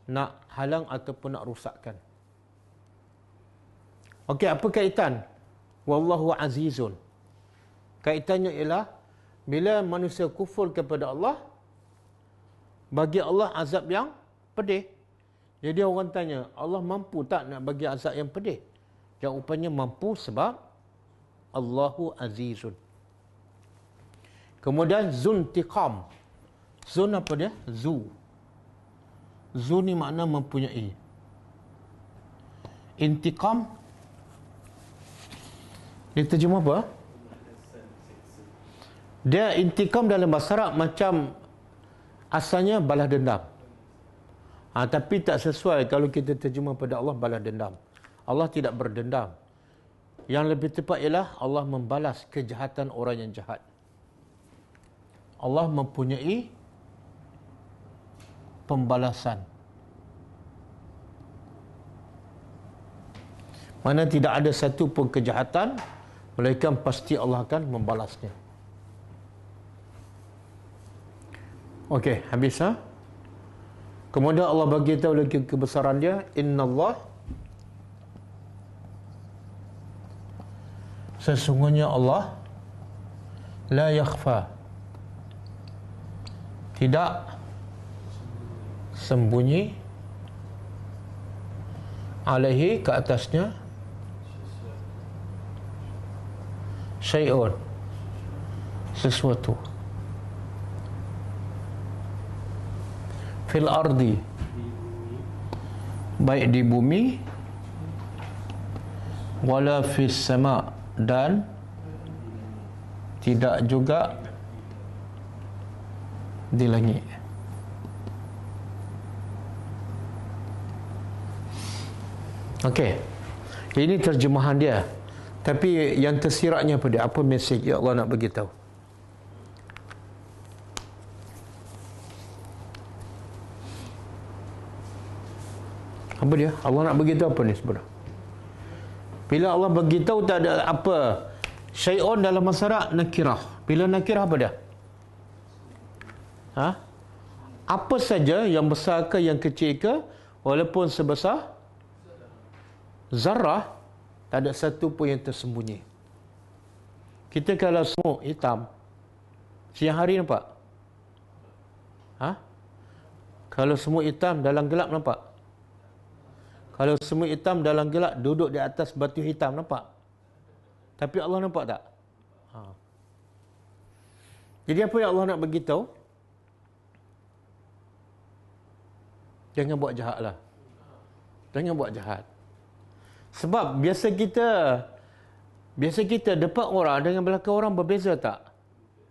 Speaker 2: nak halang ataupun nak rusakkan. Okey, apa kaitan wallahu azizun? Kaitannya ialah bila manusia kufur kepada Allah, bagi Allah azab yang pedih. Jadi orang tanya, Allah mampu tak nak bagi azab yang pedih? Jawapannya mampu sebab Allahu azizun. Kemudian zuntiqam. Zun apa dia? Zu. Zu ni makna mempunyai. Intiqam dia terjemah apa? Dia intikam dalam bahasa Arab macam asalnya balas dendam. Tapi tak sesuai kalau kita terjemah pada Allah balas dendam. Allah tidak berdendam. Yang lebih tepat ialah Allah membalas kejahatan orang yang jahat. Allah mempunyai pembalasan. Mana tidak ada satu pun kejahatan, melainkan pasti Allah akan membalasnya. Okey, habis Kemudian Allah bagi tahu lagi kebesaran dia, innallah, sesungguhnya Allah la yakhfa, tidak sembunyi, alaihi, ke atasnya, syai'un, sesuatu, fil ardi, baik di bumi, wala fis sama, dan tidak juga di langit. Okey. Ini terjemahan dia. Tapi yang tersiratnya apa dia? Apa mesej yang Allah nak bagi tahu? Apa dia? Allah nak bagi tahu apa ni sebenarnya? Bila Allah bagi tahu tak ada apa, syai'un dalam masyarakat nakirah. Bila nakirah apa dia? Ha? Apa saja, yang besar ke yang kecil ke, walaupun sebesar zarah, tak ada satu pun yang tersembunyi. Kita kalau semua hitam, siang hari nampak? Ha? Kalau semua hitam dalam gelap nampak? Kalau semua hitam dalam gelap duduk di atas batu hitam nampak? Tapi Allah nampak tak? Ha. Jadi apa yang Allah nak bagi tahu? Jangan buat jahat lah. Jangan buat jahat. Sebab biasa kita depan orang dengan belakang orang berbeza tak?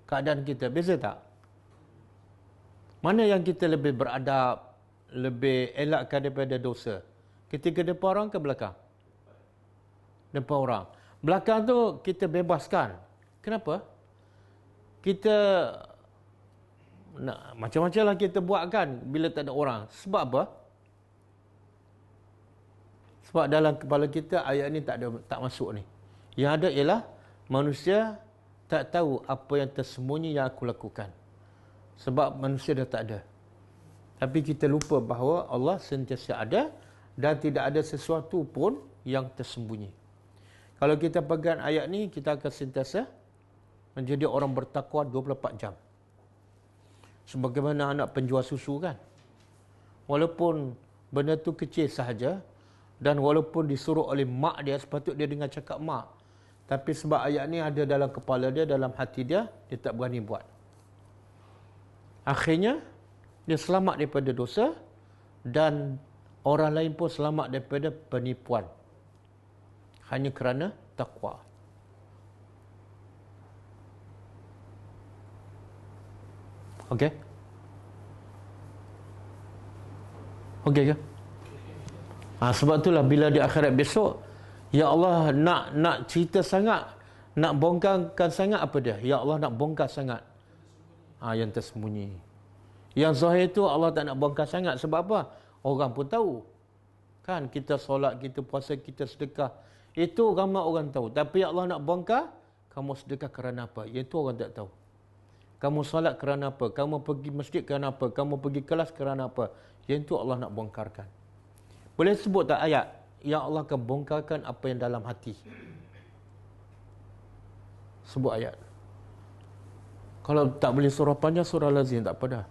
Speaker 2: Keadaan kita beza tak? Mana yang kita lebih beradab, lebih elakkan daripada dosa? Ketika depan orang ke belakang? Depan orang. Belakang tu kita bebaskan. Kenapa? Kita nak macam-macam lah kita buatkan bila tak ada orang. Sebab apa? Sebab dalam kepala kita ayat ni tak masuk ni. Yang ada ialah manusia tak tahu apa yang tersembunyi yang aku lakukan. Sebab manusia dah tak ada. Tapi kita lupa bahawa Allah sentiasa ada dan tidak ada sesuatu pun yang tersembunyi. Kalau kita pegang ayat ni, kita akan sentiasa menjadi orang bertakwa 24 jam. Sebagaimana anak penjual susu kan. Walaupun benda tu kecil sahaja, dan walaupun disuruh oleh mak dia, sepatut dia dengar cakap mak. Tapi sebab ayat ni ada dalam kepala dia, dalam hati dia, dia tak berani buat. Akhirnya, dia selamat daripada dosa dan orang lain pun selamat daripada penipuan. Hanya kerana takwa. Okey? Okey ke? Sebab itulah bila di akhirat besok, ya Allah nak cerita sangat, nak bongkarkan sangat apa dia? Ya Allah nak bongkar sangat yang tersembunyi. Yang zahir tu Allah tak nak bongkar sangat. Sebab apa? Orang pun tahu. Kan kita solat, kita puasa, kita sedekah. Itu ramai orang tahu. Tapi Allah nak bongkar, kamu sedekah kerana apa? Itu orang tak tahu. Kamu solat kerana apa? Kamu pergi masjid kerana apa? Kamu pergi kelas kerana apa? Itu Allah nak bongkarkan. Boleh sebut tak ayat yang Allah akan bongkarkan apa yang dalam hati? Sebut ayat. Kalau tak boleh surah panjang, surah lazim tak apa dah.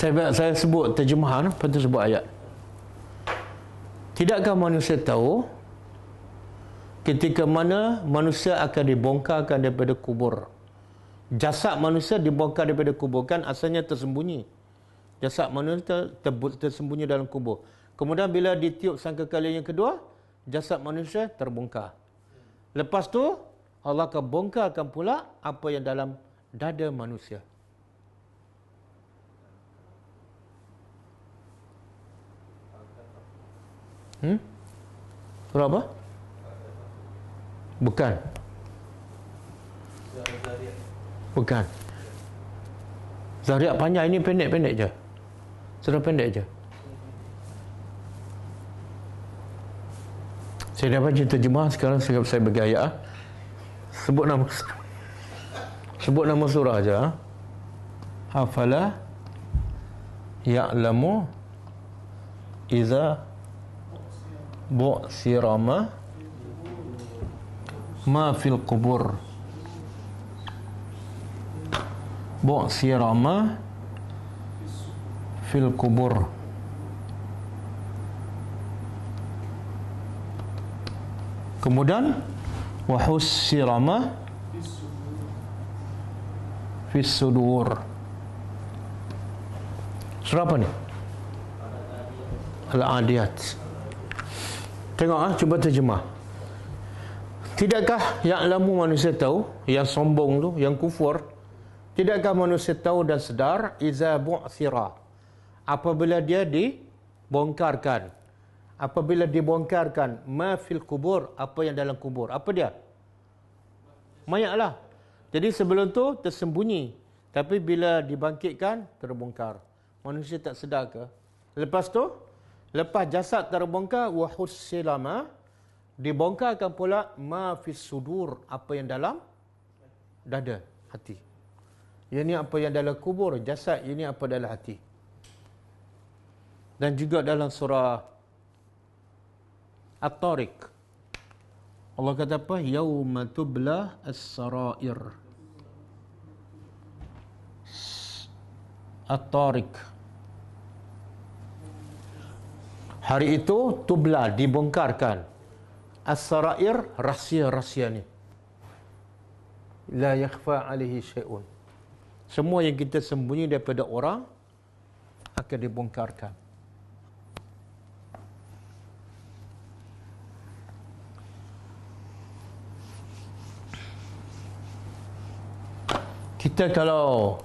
Speaker 2: Saya sebut terjemahan, lepas tu sebut ayat. Tidakkah manusia tahu ketika mana manusia akan dibongkarkan daripada kubur? Jasad manusia dibongkar daripada kubur, kan asalnya tersembunyi. Jasad manusia tersembunyi dalam kubur. Kemudian bila ditiup sangkakala yang kedua, jasad manusia terbongkar. Lepas tu Allah akan bongkarkan pula apa yang dalam dada manusia. Surah apa? Bukan. Bukan. Zariyat panjang, ini pendek-pendek je. Surah pendek je. Saya dah baca terjemah, sekarang saya bagi ayat. Sebut nama surah aja. Afala ya'lamu iza bu'sira ma fil qubur. Bu'sira ma fil qubur. Kemudian wa hussira ma fis sudur. Surah apa ni? Al-Adiyat. Tengok cuba terjemah. Tidakkah yang lamu manusia tahu, yang sombong tu, yang kufur, tidakkah manusia tahu dan sedar iza bu'thira, apabila dia dibongkarkan, apabila dibongkarkan ma fil kubur, apa yang dalam kubur, apa dia? Mayat lah. Jadi sebelum tu tersembunyi, tapi bila dibangkitkan terbongkar. Manusia tak sedar ke? Lepas tu, lepas jasad terbongkar, wa hussilama, dibongkarkan pula ma fis sudur, apa yang dalam dada, hati. Ini apa yang dalam kubur, jasad, ini apa dalam hati. Dan juga dalam surah At-Tariq, Allah kata apa? Yauma tubla as-sarair. At-Tariq. Hari itu tubla, dibongkarkan. As-sarair, rahsia-rahsia ni. La yakhfa alaihi syai'un. Semua yang kita sembunyi daripada orang akan dibongkarkan. Kita kalau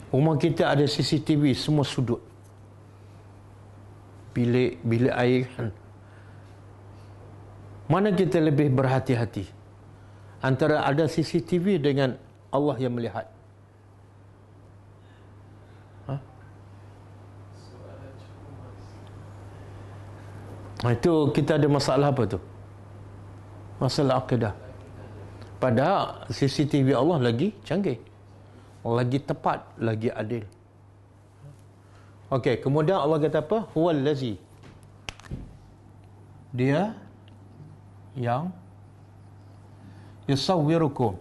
Speaker 2: rumah kita ada CCTV semua sudut, bilik air kan, mana kita lebih berhati-hati antara ada CCTV dengan Allah yang melihat? Itu kita ada masalah apa tu? Masalah akidah. Padahal CCTV Allah lagi canggih, lagi tepat, lagi adil. Okey, kemudian Allah kata apa? Huwal lazi, dia yang yusawwirukum,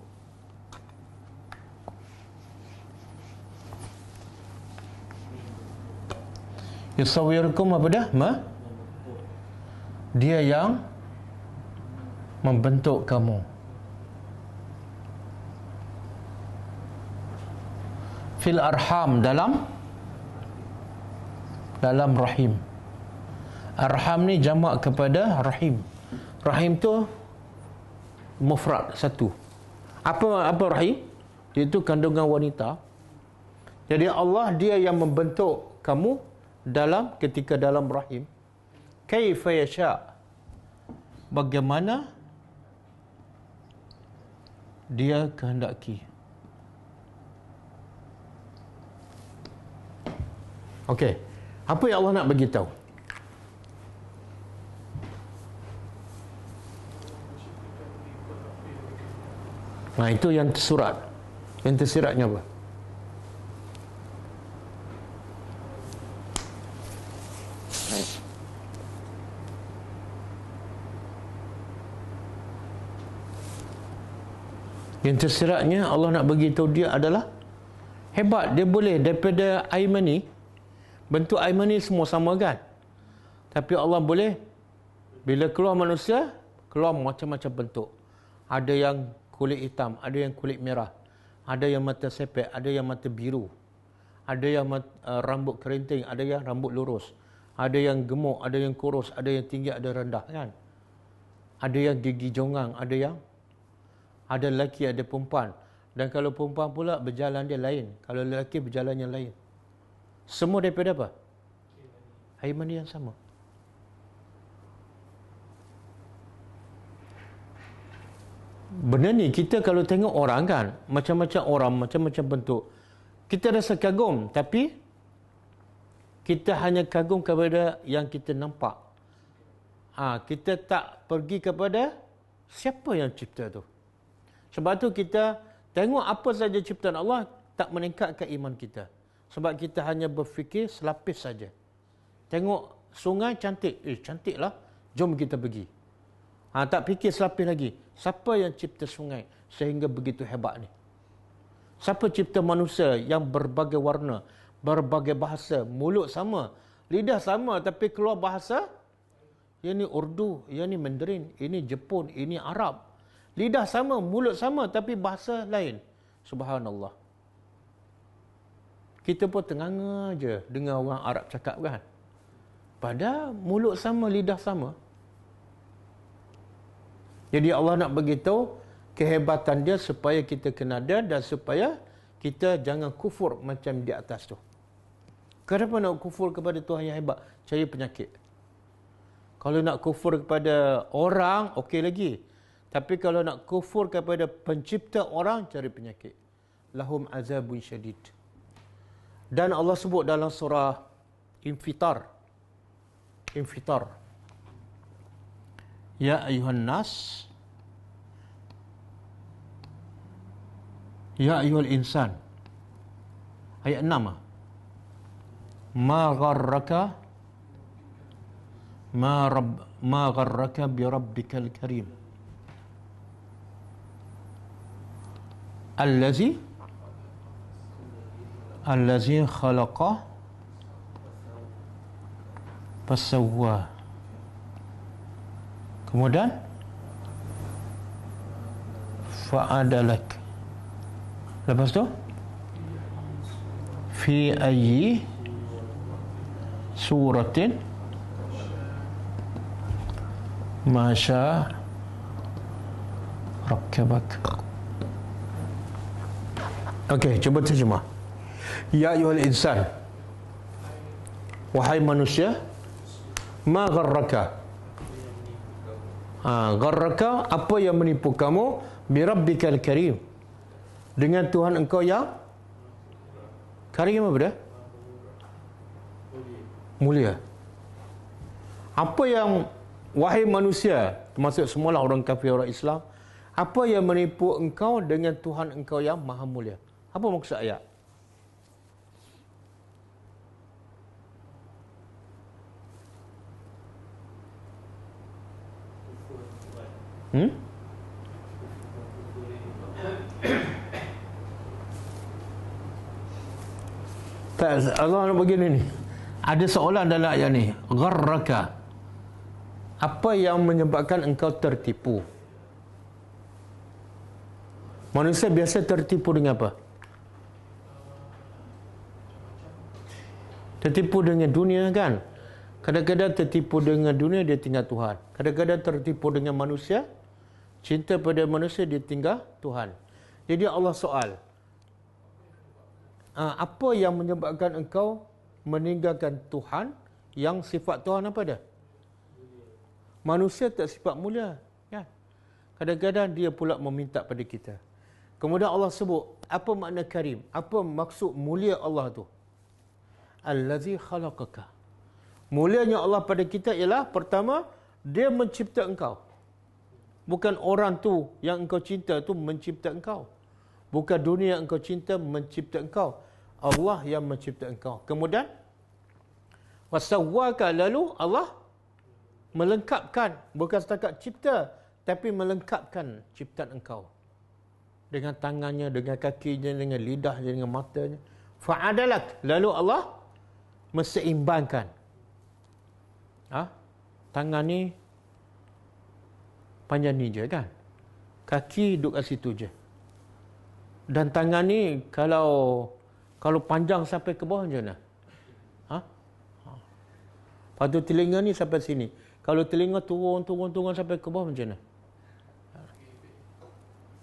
Speaker 2: yusawwirukum apa dah? Dia yang membentuk kamu fil arham, dalam rahim. Arham ni jamak kepada rahim. Rahim tu mufrad, satu. Apa rahim? Iaitu kandungan wanita. Jadi Allah dia yang membentuk kamu ketika dalam rahim. Kaifa yasha, bagaimana dia kehendaki. Okey, apa yang Allah nak bagi tahu? Nah, itu yang tersurat. Yang tersiratnya apa? Yang tersiratnya Allah nak bagi tahu dia adalah hebat. Dia boleh daripada air mani, bentuk air mani semua sama kan, tapi Allah boleh bila keluar manusia, keluar macam-macam bentuk. Ada yang kulit hitam, ada yang kulit merah, ada yang mata sepet, ada yang mata biru, ada yang rambut kerinting, ada yang rambut lurus, ada yang gemuk, ada yang kurus, ada yang tinggi, ada rendah kan. Ada yang gigi jongang, ada lelaki, ada perempuan. Dan kalau perempuan pula berjalan dia lain, kalau lelaki berjalan yang lain. Semua daripada apa? Air mani yang sama. Benda ni kita kalau tengok orang kan, macam-macam orang, macam-macam bentuk, kita rasa kagum, tapi kita hanya kagum kepada yang kita nampak. kita tak pergi kepada siapa yang cipta tu. Sebab tu kita tengok apa saja ciptaan Allah tak meningkatkan iman kita. Sebab kita hanya berfikir selapis saja. Tengok sungai cantik, cantiklah, jom kita pergi. Tak fikir selapis lagi. Siapa yang cipta sungai sehingga begitu hebat ni? Siapa cipta manusia yang berbagai warna, berbagai bahasa, mulut sama, lidah sama tapi keluar bahasa? Yang ni Urdu, yang ni Mandarin, ini Jepun, ini Arab. Lidah sama, mulut sama tapi bahasa lain. Subhanallah. Kita pun tenganga je dengar orang Arab cakap kan. Padahal mulut sama, lidah sama. Jadi Allah nak beritahu kehebatan dia supaya kita kenal dia dan supaya kita jangan kufur macam di atas tu. Kenapa nak kufur kepada Tuhan yang hebat? Cari penyakit. Kalau nak kufur kepada orang, okey lagi. Tapi kalau nak kufur kepada pencipta orang, cari penyakit. Lahum azabun syadid. Dan Allah sebut dalam surah Infitar. Ya ayuhan nas. Ya ayuhal insan. Ayat 6. Ma gharraka bi rabbikal karim. Allazi khalaqa fasawwa. Kemudian fa'adalak. Lepas tu fi ayyi suratin masya rakkabak. Okey, cuba terjemah. Ya ayyuhal insan, wahai manusia, ma gharraka. Gharraka, apa yang menipu kamu? Bi rabbikal karim, dengan Tuhan engkau yang karim. Apa dia? Mulia. Apa yang, wahai manusia, termasuk semualah orang kafir, orang Islam, apa yang menipu engkau dengan Tuhan engkau yang maha mulia? Apa maksud ayat? Allah nak begini ni. Ada soalan dalam ayat ni. Gharraka. Apa yang menyebabkan engkau tertipu? Manusia biasa tertipu dengan apa? Tertipu dengan dunia kan? Kadang-kadang tertipu dengan dunia, dia tinggal Tuhan. Kadang-kadang tertipu dengan manusia, cinta pada manusia, dia tinggal Tuhan. Jadi Allah soal, apa yang menyebabkan engkau meninggalkan Tuhan yang sifat Tuhan apa dia? Manusia tak sifat mulia. Ya. Kadang-kadang dia pula meminta pada kita. Kemudian Allah sebut, apa makna karim? Apa maksud mulia Allah tu? Allazi khalaqaka. Mulianya Allah pada kita ialah, pertama, dia mencipta engkau. Bukan orang tu yang engkau cinta tu mencipta engkau. Bukan dunia yang engkau cinta mencipta engkau. Allah yang mencipta engkau. Kemudian wasawwaka, lalu Allah melengkapkan, bukan setakat cipta, tapi melengkapkan ciptaan engkau. Dengan tangannya, dengan kakinya, dengan lidahnya, dengan matanya. Fa'adalak, lalu Allah menseimbangkan. Tangan ni panjang ni je kan, kaki duduk kat situ je, dan tangan ni kalau panjang sampai ke bawah macam mana? Lepas tu telinga ni sampai sini, kalau telinga turun sampai ke bawah macam mana?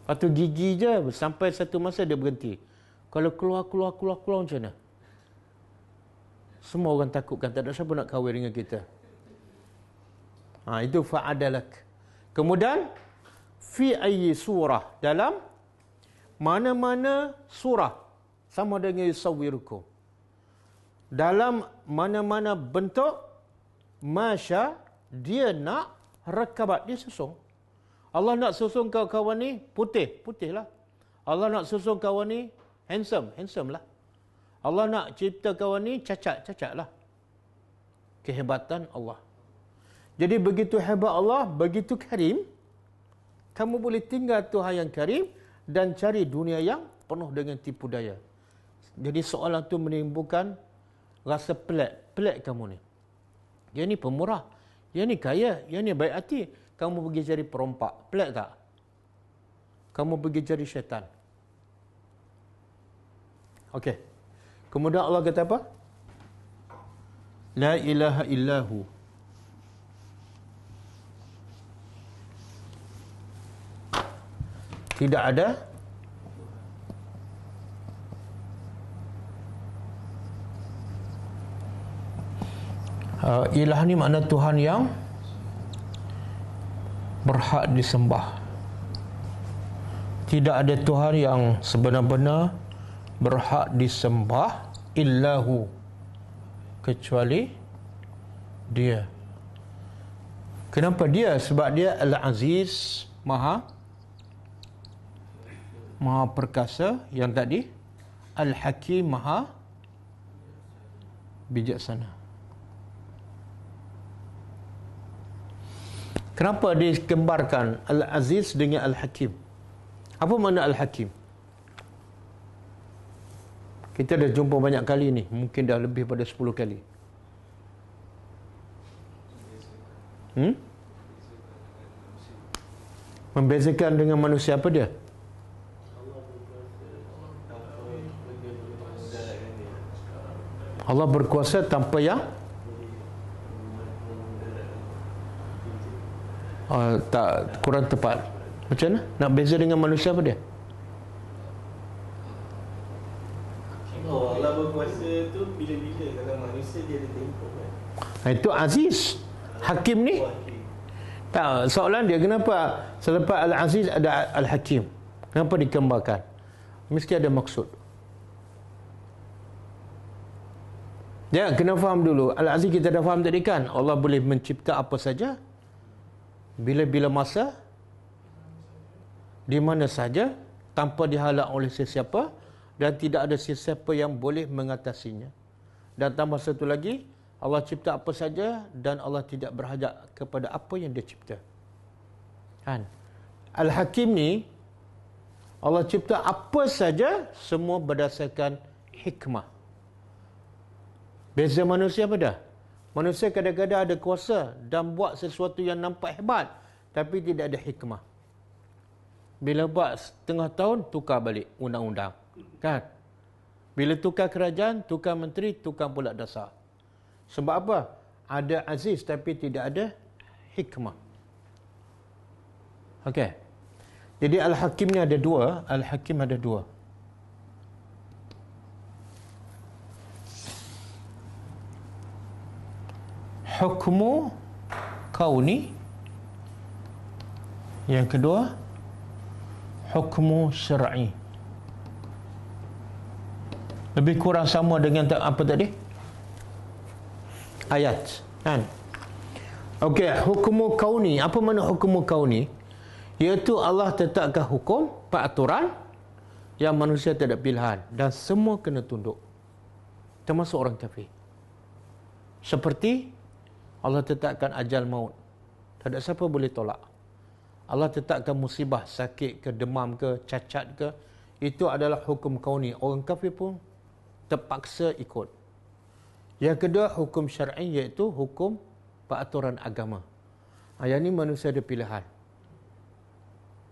Speaker 2: Lepas tu gigi je sampai satu masa dia berhenti, kalau keluar macam mana? Semua orang takutkan, tak ada siapa nak kahwin dengan kita. Itu fa'adalak. Kemudian fi ayyi surah, dalam mana-mana surah, sama dengan yusawwirukum, dalam mana-mana bentuk, masya, dia nak rakabat, dia susung. Allah nak susung kawan ni putih, putihlah. Allah nak susung kawan ni handsome, handsome lah. Allah nak cipta kawan ni cacat, cacat lah. Kehebatan Allah. Jadi begitu hebat Allah, begitu karim, kamu boleh tinggal Tuhan yang karim dan cari dunia yang penuh dengan tipu daya. Jadi soalan tu menimbulkan rasa pelik. Pelik kamu ni. Yang ni pemurah. Yang ni kaya. Yang ni baik hati. Kamu pergi cari perompak. Pelik tak? Kamu pergi cari syaitan. Okey. Kemudian Allah kata apa? La ilaha illahu. Tidak ada ilah ni makna Tuhan yang berhak disembah. Tidak ada Tuhan yang sebenar-benar berhak disembah illahu, kecuali dia. Kenapa dia? Sebab dia Al-Aziz, Maha perkasa. Yang tadi Al-Hakim, Maha bijaksana. Kenapa dikembarkan Al-Aziz dengan Al-Hakim? Apa makna Al-Hakim? Kita dah jumpa banyak kali ni. Mungkin dah lebih pada 10 kali. Membezakan dengan manusia apa dia? Allah berkuasa tanpa yang tak, kurang tepat. Macam mana? Nak beza dengan manusia apa dia?
Speaker 3: Allah berkuasa tu bila-bila. Kalau manusia dia ada tempoh kan.
Speaker 2: Itu Aziz. Hakim ni tak, soalan dia kenapa selepas Al-Aziz ada Al-Hakim? Kenapa dikembarkan? Mesti ada maksud. Ya, kena faham dulu. Al-Aziz kita dah faham tadi kan? Allah boleh mencipta apa saja, bila-bila masa, di mana saja, tanpa dihalang oleh sesiapa, dan tidak ada sesiapa yang boleh mengatasinya. Dan tambah satu lagi, Allah cipta apa saja dan Allah tidak berhajat kepada apa yang dia cipta. Kan? Al-Hakim ni, Allah cipta apa saja, semua berdasarkan hikmah. Beza manusia apa dah? Manusia kadang-kadang ada kuasa dan buat sesuatu yang nampak hebat, tapi tidak ada hikmah. Bila buat setengah tahun, tukar balik undang-undang. Kan? Bila tukar kerajaan, tukar menteri, tukar pula dasar. Sebab apa? Ada Aziz tapi tidak ada hikmah. Okey. Jadi Al-Hakim ni ada dua. Al-Hakim ada dua. Hukmu kauni. Yang kedua, hukmu syar'i. Lebih kurang sama dengan apa tadi? Ayat. Kan? Okey, hukmu kauni. Apa makna hukmu kauni? Iaitu Allah tetapkan hukum, peraturan yang manusia tidak pilihan dan semua kena tunduk. Termasuk orang kafir. Seperti Allah tetapkan ajal maut. Tak ada siapa boleh tolak. Allah tetapkan musibah, sakit ke, demam ke, cacat ke. Itu adalah hukum kauni. Orang kafir pun terpaksa ikut. Yang kedua, hukum syar'i, iaitu hukum peraturan agama. Yang ni manusia ada pilihan.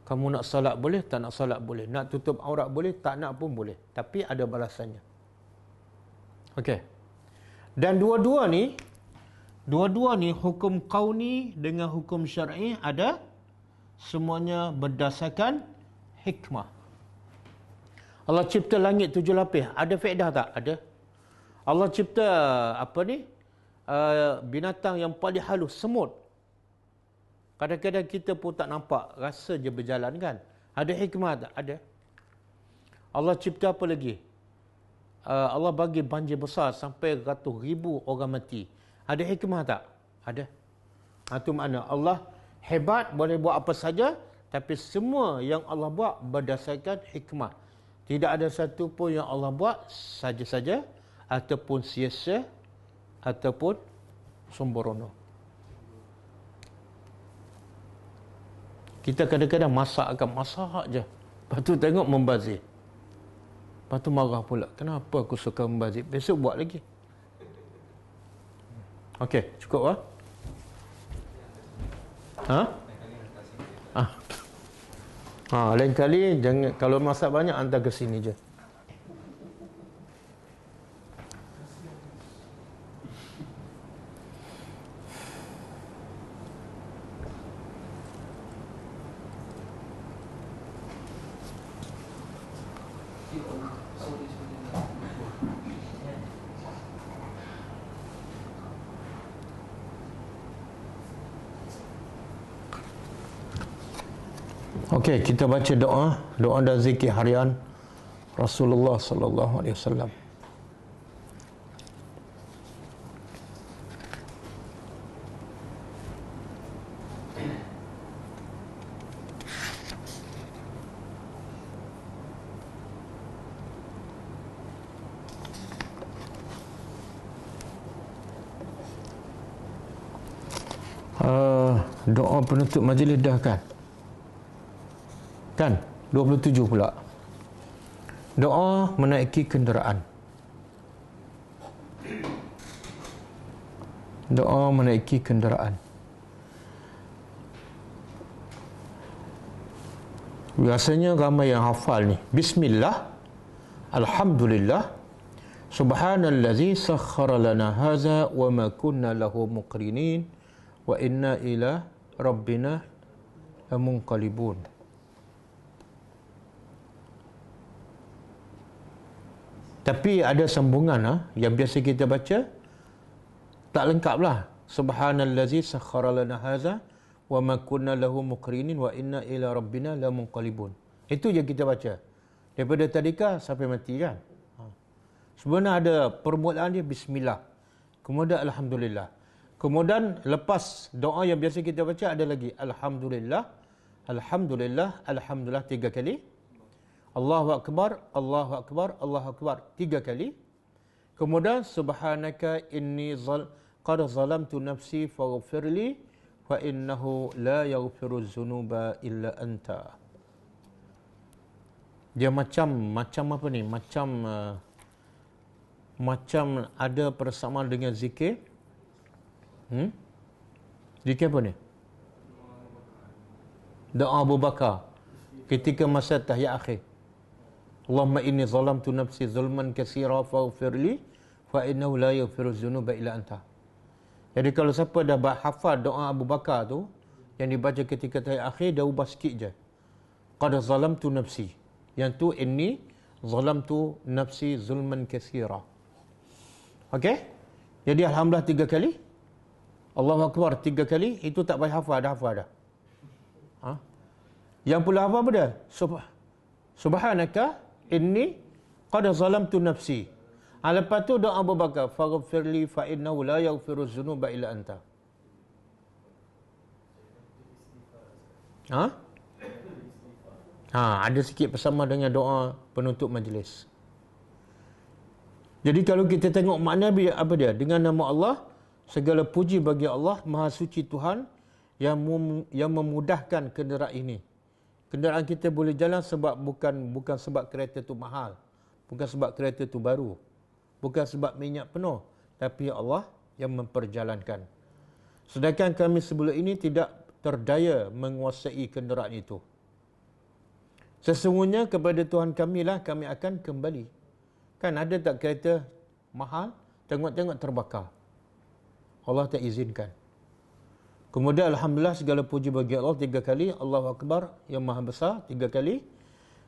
Speaker 2: Kamu nak salat boleh, tak nak salat boleh. Nak tutup aurat boleh, tak nak pun boleh. Tapi ada balasannya. Okey. Dan dua-dua ni hukum kauni dengan hukum syar'i ada semuanya berdasarkan hikmah. Allah cipta langit 7 lapis. Ada faedah tak? Ada. Allah cipta binatang yang paling halus, semut. Kadang-kadang kita pun tak nampak, rasa je berjalan kan. Ada hikmah tak? Ada. Allah cipta apa lagi? Allah bagi banjir besar sampai ratus ribu orang mati. Ada hikmah tak? Ada. Itu makna Allah hebat, boleh buat apa saja, tapi semua yang Allah buat berdasarkan hikmah. Tidak ada satu pun yang Allah buat saja-saja ataupun sia-sia ataupun sembrono. Kita kadang-kadang masak je. Lepas tu tengok membazir. Lepas tu marah pula. Kenapa aku suka membazir? Besok buat lagi. Okey, cukup lah. Lain kali jangan, kalau masak banyak hantar ke sini je. Okey, kita baca doa dan zikir harian Rasulullah sallallahu alaihi wasallam. Doa penutup majlis dah kan 27 pula. Doa menaiki kenderaan. Doa menaiki kenderaan. Biasanya ramai yang hafal ni. Bismillah, alhamdulillah, subhanallazi sakhkhara lana hadza wa ma kunna lahu muqrinin wa inna ila rabbina lamunqalibun. Tapi ada sambungan yang biasa kita baca tak lengkap lah. Subhanallazi sakhkhara lana hadza wa ma kunna lahu muqrinin wa inna ila rabbina lamunqalibun. Itu je kita baca daripada tadika sampai mati kan. Sebenarnya ada permulaan dia bismillah, kemudian alhamdulillah, kemudian lepas doa yang biasa kita baca ada lagi alhamdulillah, alhamdulillah, alhamdulillah 3 kali, Allahu Akbar, Allahu Akbar, Allahu Akbar 3 kali. Kemudian subhanaka inni qad zalamtu nafsi faghfirli fa innahu la yaghfiru dzunuba illa anta. Dia macam apa ni? Macam ada persamaan dengan zikir. Zikir apa ni? Doa Abu Bakar ketika masa tahiyat akhir. Allahumma inni zalamtu nafsi zulman katsira faghfirli fa innahu la yaghfiru dzunuba illa anta. Jadi kalau siapa dah hafal doa Abu Bakar tu yang dibaca ketika tahiyat akhir, dah ubah sikit je. Qad zalamtu nafsi. Yang tu inni zalamtu nafsi zulman katsira. Okey? Jadi alhamdulillah 3 kali. Allahu Akbar 3 kali, itu tak payah hafal, dah hafal dah. Yang pula hafal apa dia? Subhanaka inni qad zalamtu nafsi. Lepas tu doa Abu Bakar, faghfirli fa innahu la yaghfiru dzunuba illa anta. Ada sikit bersama dengan doa penutup majlis. Jadi kalau kita tengok makna apa dia? Dengan nama Allah, segala puji bagi Allah, Maha Suci Tuhan yang memudahkan kenderaan ini. Kenderaan kita boleh jalan sebab bukan sebab kereta tu mahal, bukan sebab kereta tu baru, bukan sebab minyak penuh, tapi Allah yang memperjalankan. Sedangkan kami sebelum ini tidak terdaya menguasai kenderaan itu. Sesungguhnya kepada Tuhan kamilah kami akan kembali. Kan ada tak kereta mahal, tengok-tengok terbakar, Allah tak izinkan. Kemudian alhamdulillah segala puji bagi Allah 3 kali, Allahu Akbar yang maha besar 3 kali.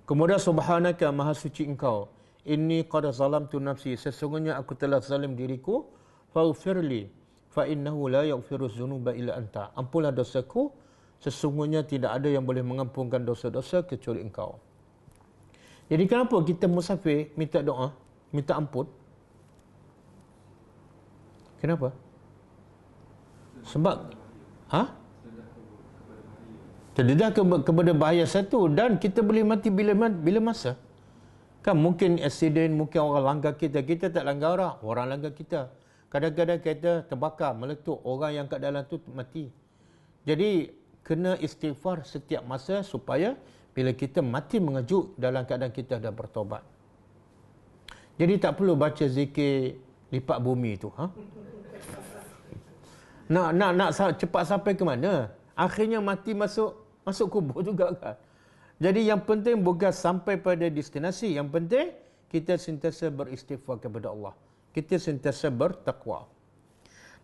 Speaker 2: Kemudian subhanaka maha suci engkau, inni qad zalamtu nafsi, sesungguhnya aku telah zalim diriku, faghfirli fa innahu la yaghfiru dzunuba illa anta. Ampunlah dosaku, sesungguhnya tidak ada yang boleh mengampunkan dosa-dosa kecuali engkau. Jadi kenapa kita musafir minta doa, minta ampun? Kenapa? Sebab Ha? Terdedah kepada bahaya satu, dan kita boleh mati bila masa. Kan mungkin aksiden, mungkin orang langgar kita tak langgar orang langgar kita. Kadang-kadang kereta terbakar, meletup, orang yang kat dalam tu mati. Jadi kena istighfar setiap masa supaya bila kita mati mengejut dalam keadaan kita dah bertobat. Jadi tak perlu baca zikir lipat bumi tu. Nak cepat sampai ke mana? Akhirnya mati masuk kubur juga kan. Jadi yang penting bukan sampai pada destinasi. Yang penting kita sentiasa beristighfar kepada Allah. Kita sentiasa bertakwa.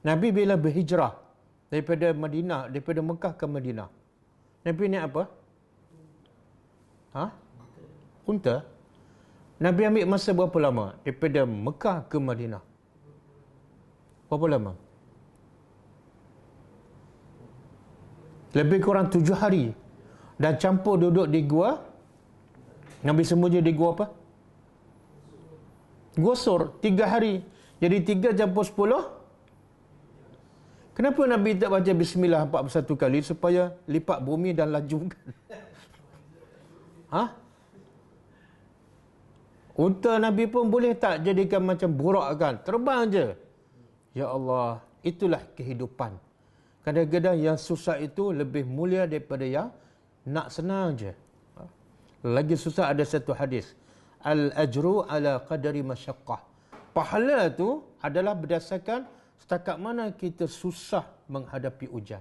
Speaker 2: Nabi bila berhijrah daripada Mekah ke Madinah, Nabi naik apa? Unta. Nabi ambil masa berapa lama daripada Mekah ke Madinah? Berapa lama? Lebih kurang 7 hari. Dan campur duduk di gua. Nabi sembunyi di gua apa? Gua Sur. 3 hari. Jadi 3 campur 10. Kenapa Nabi tak baca Bismillah 41 kali supaya lipat bumi dan lajukan? Unta Nabi pun boleh tak jadikan macam burak kan? Terbang je. Ya Allah, itulah kehidupan. Kadang-kadang yang susah itu lebih mulia daripada yang nak senang je. Lagi susah ada satu hadis. Al-ajru ala qadari masyaqqah. Pahala tu adalah berdasarkan setakat mana kita susah menghadapi ujian.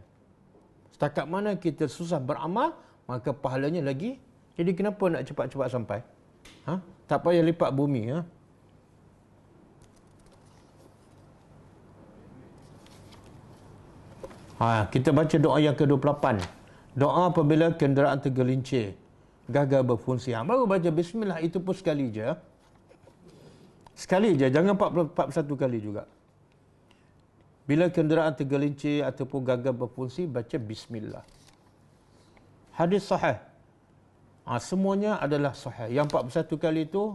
Speaker 2: Setakat mana kita susah beramal, maka pahalanya lagi. Jadi kenapa nak cepat-cepat sampai? Tak payah lipat bumi. Kita baca doa yang ke-28. Doa apabila kenderaan tergelincir, gagal berfungsi. Baru baca Bismillah, itu pun sekali je. Sekali je, jangan 41 kali juga. Bila kenderaan tergelincir ataupun gagal berfungsi, baca Bismillah. Hadis sahih. Semuanya adalah sahih. Yang 41 kali itu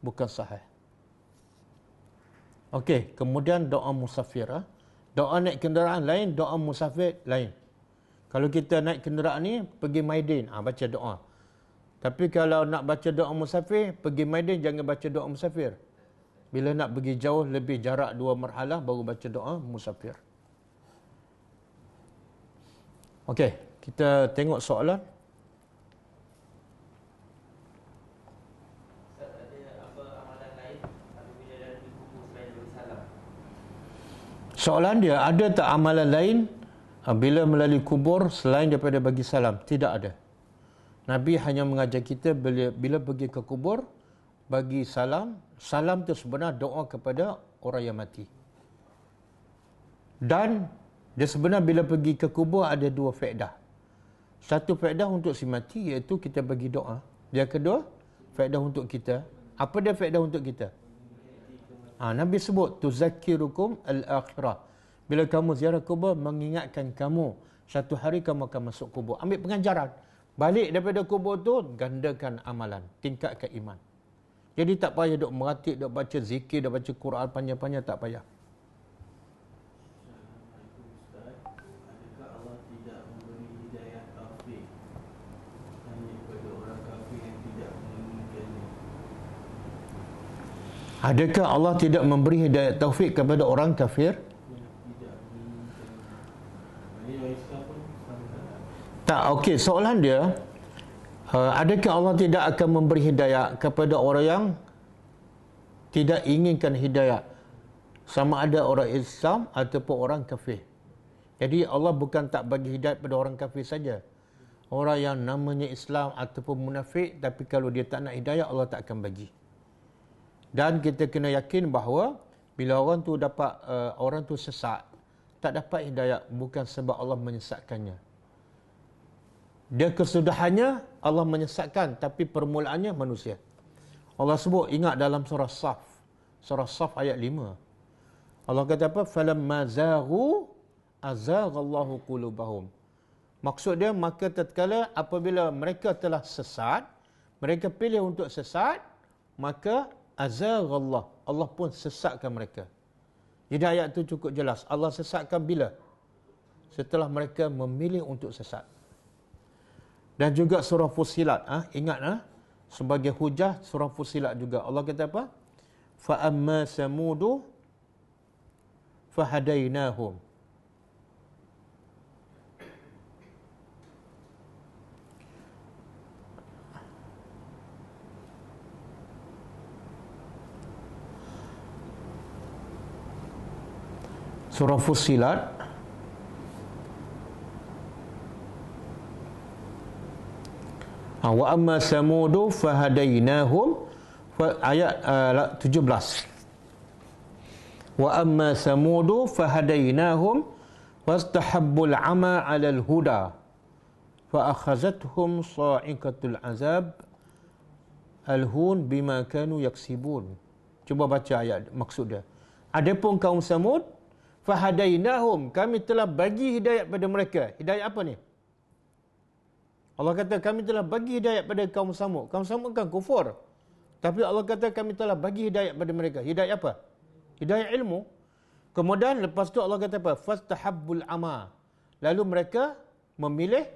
Speaker 2: bukan sahih. Okey, kemudian doa musafir. Doa naik kenderaan lain, doa musafir lain. Kalau kita naik kenderaan ni, pergi Maidin, baca doa. Tapi kalau nak baca doa musafir, pergi Maidin jangan baca doa musafir. Bila nak pergi jauh, lebih jarak 2 marhalah, baru baca doa musafir. Okey, kita tengok soalan. Soalan dia, ada tak amalan lain bila melalui kubur selain daripada bagi salam? Tidak ada. Nabi hanya mengajar kita bila pergi ke kubur, bagi salam. Salam itu sebenarnya doa kepada orang yang mati. Dan dia sebenarnya bila pergi ke kubur ada 2 faedah. Satu faedah untuk si mati, iaitu kita bagi doa. Yang kedua, faedah untuk kita. Apa dia faedah untuk kita? Nabi sebut tuzakkirukum al-akhirah. Bila kamu ziarah kubur, mengingatkan kamu satu hari kamu akan masuk kubur. Ambil pengajaran. Balik daripada kubur tu, gandakan amalan, tingkatkan iman. Jadi tak payah duk meratik, duk baca zikir, duk baca Quran panjang-panjang, tak payah.
Speaker 3: Adakah Allah tidak memberi hidayah taufik hanya kepada orang kafir yang tidak menginginkannya?
Speaker 2: Adakah Allah tidak memberi hidayah taufik kepada orang kafir? Tak, okey. Soalan dia, adakah Allah tidak akan memberi hidayah kepada orang yang tidak inginkan hidayah? Sama ada orang Islam ataupun orang kafir. Jadi Allah bukan tak bagi hidayah pada orang kafir saja. Orang yang namanya Islam ataupun munafik, tapi kalau dia tak nak hidayah, Allah tak akan bagi. Dan kita kena yakin bahawa bila orang tu dapat orang tu sesat, tak dapat hidayah bukan sebab Allah menyesatkannya. Dia kesudahannya Allah menyesatkan, tapi permulaannya manusia. Allah sebut, ingat dalam surah Saf. Surah Saf ayat 5. Allah kata apa? Falamma zaghu azaghallahu qulubahum. Maksud dia, maka tatkala apabila mereka telah sesat, mereka pilih untuk sesat, maka azaghallah, Allah pun sesatkan mereka. Jadi ayat itu cukup jelas. Allah sesatkan bila? setelah mereka memilih untuk sesat. Dan juga surah Fussilat, ingat sebagai hujah surah Fussilat juga Allah kata apa? Fa amma samudu fahadainahum. Surah Fussilat wa amma samudu fahadainahum, ayat 17. Wa amma samudu fahadainahum wastahabbul ama 'alal huda fa akhazathum sa'iqatul azab alhun bima kanu yaksibun. Cuba baca ayat maksud dia. Adapun kaum Samud, fahadainahum, kami telah bagi hidayat pada mereka. Hidayat apa ni? Allah kata kami telah bagi hidayat pada kaum Samud. Kaum Samud kan kufur. Tapi Allah kata kami telah bagi hidayat pada mereka. Hidayat apa? Hidayat ilmu. Kemudian lepas tu Allah kata apa? Fastahabbul ama. Lalu mereka memilih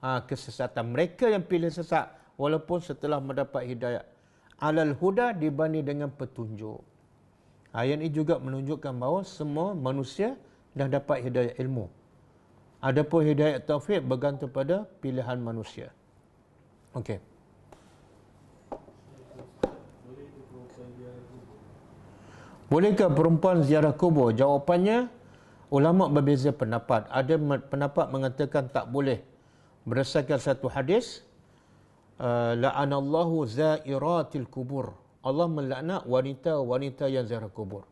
Speaker 2: kesesatan. Mereka yang pilih sesat walaupun setelah mendapat hidayat. Alal huda dibanding dengan petunjuk. Ayat ini juga menunjukkan bahawa semua manusia dah dapat hidayat ilmu. Adapun hidayat taufik bergantung pada pilihan manusia. Okey. Bolehkah perempuan ziarah kubur? Jawapannya, ulama berbeza pendapat. Ada pendapat mengatakan tak boleh. Berdasarkan satu hadis, la'anallahu zairatil kubur. Allah melaknat wanita-wanita yang ziarah kubur.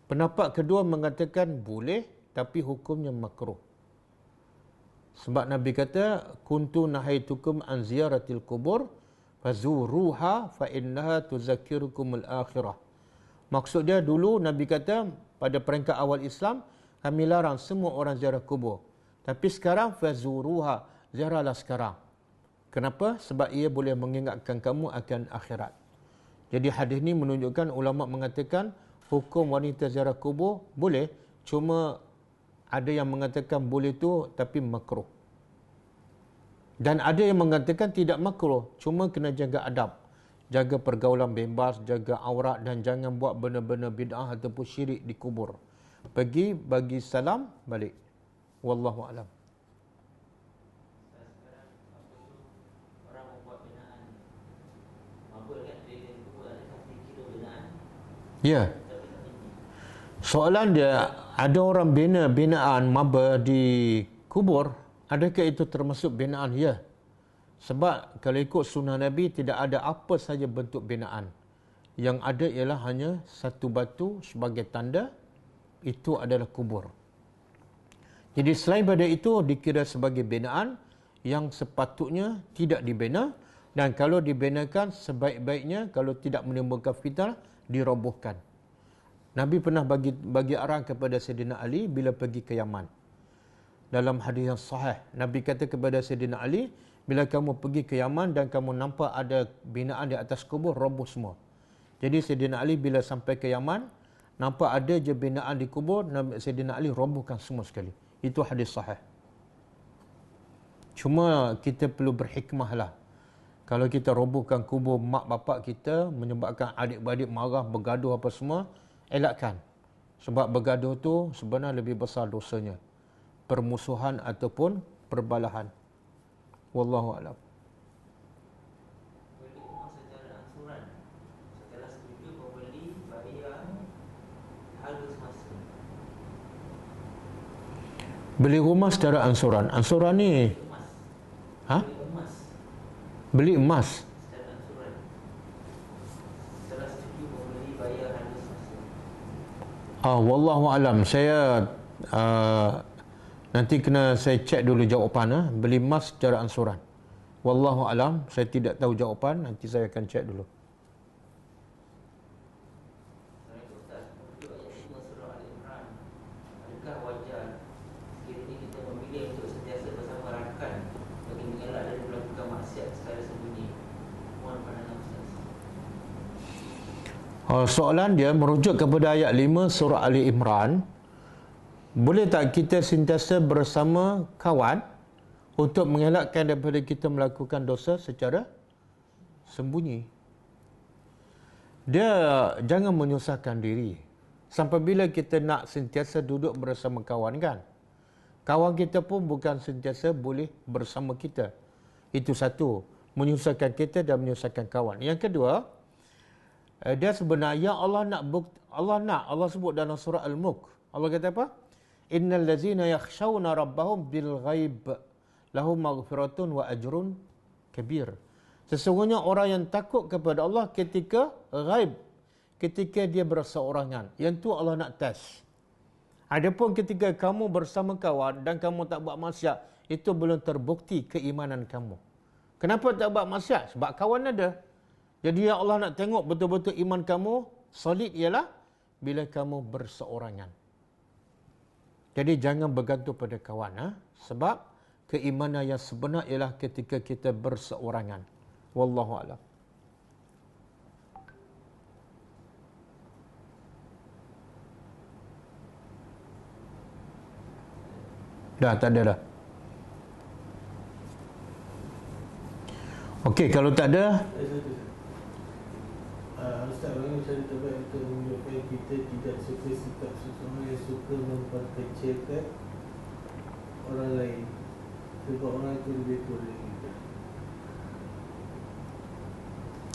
Speaker 2: Pendapat kedua mengatakan boleh, tapi hukumnya makruh. Sebab Nabi kata, kuntu nahaitukum an ziyaratil kubur fazuruha fa innaha tuzakkirukumul akhirah. Maksud dia dulu Nabi kata pada peringkat awal Islam, kami larang semua orang ziarah kubur. Tapi sekarang fazuruha, ziarahlah sekarang. Kenapa? Sebab ia boleh mengingatkan kamu akan akhirat. Jadi hadis ini menunjukkan ulama mengatakan hukum wanita ziarah kubur boleh, cuma ada yang mengatakan boleh tu tapi makruh. Dan ada yang mengatakan tidak makruh, cuma kena jaga adab. Jaga pergaulan bebas, jaga aurat dan jangan buat benda-benda bid'ah ataupun syirik di kubur. Pergi bagi salam, balik. Wallahu a'lam. Ya. Soalan dia, ada orang bina binaan maba di kubur, adakah itu termasuk binaan? Ya. Sebab kalau ikut sunnah Nabi, tidak ada apa saja bentuk binaan. Yang ada ialah hanya satu batu sebagai tanda, itu adalah kubur. Jadi selain daripada itu dikira sebagai binaan yang sepatutnya tidak dibina, dan kalau dibinakan sebaik-baiknya kalau tidak menimbulkan fitnah dirobohkan. Nabi pernah bagi arahan kepada Sayyidina Ali bila pergi ke Yaman. Dalam hadis yang sahih, Nabi kata kepada Sayyidina Ali, bila kamu pergi ke Yaman dan kamu nampak ada binaan di atas kubur, roboh semua. Jadi Sayyidina Ali bila sampai ke Yaman, nampak ada je binaan di kubur, Sayyidina Ali robohkan semua sekali. Itu hadis sahih. Cuma kita perlu berhikmah lah. Kalau kita robohkan kubur mak bapak kita, menyebabkan adik-beradik marah, bergaduh apa semua, elakkan. Sebab bergaduh tu sebenarnya lebih besar dosanya. Permusuhan ataupun perbalahan. Wallahu a'lam.
Speaker 4: Boleh rumah secara angsuran. Setelah setuju pembeli bayar harga semasa.
Speaker 2: Beli rumah secara angsuran. Angsuran ni
Speaker 4: Emas.
Speaker 2: ha?
Speaker 4: Beli emas
Speaker 2: Beli emas.
Speaker 4: secara angsuran. Setelah setuju pembeli bayar harga semasa.
Speaker 2: Wallahu a'lam. Saya nanti kena saya cek dulu jawapan. Beli emas secara angsuran. Wallahu a'lam. Saya tidak tahu jawapan. Nanti saya akan cek dulu.
Speaker 4: Assalamualaikum Ustaz. Merujuk ayat 5 surah Al-Imran, adakah wajar sekiranya kita memilih untuk sentiasa bersama rakan bagi mengelak dari melakukan maksiat secara sembunyi? Mohon pandangan Ustaz.
Speaker 2: Soalan dia merujuk kepada ayat 5 surah Ali Imran. boleh tak kita sentiasa bersama kawan untuk mengelakkan daripada kita melakukan dosa secara sembunyi? Dia jangan menyusahkan diri. Sampai bila kita nak sentiasa duduk bersama kawan kan? Kawan kita pun bukan sentiasa boleh bersama kita. Itu satu, menyusahkan kita dan menyusahkan kawan. Yang kedua, dia sebenarnya Allah sebut dalam surah Al-Mulk. Allah kata apa? Innal ladzina yakhshawna rabbahum bil ghaib lahum maghfiratun wa ajrun kabir. Sesungguhnya orang yang takut kepada Allah ketika ghaib, ketika dia berseorangan. Yang tu Allah nak test. Adapun ketika kamu bersama kawan dan kamu tak buat maksiat, itu belum terbukti keimanan kamu. Kenapa tak buat maksiat? Sebab kawan ada. Jadi yang Allah nak tengok betul-betul iman kamu solid ialah bila kamu berseorangan. Jadi jangan bergantung pada kawan. Sebab keimanan yang sebenar ialah ketika kita berseorangan. Wallahu a'lam. Dah, tak ada dah. Okey, kalau tak ada,
Speaker 3: Ustaz, bagaimana cara terbaik untuk menunjukkan kita tidak suka sikap seseorang yang suka memperkecilkan orang lain sebab orang itu lebih tua dari kita?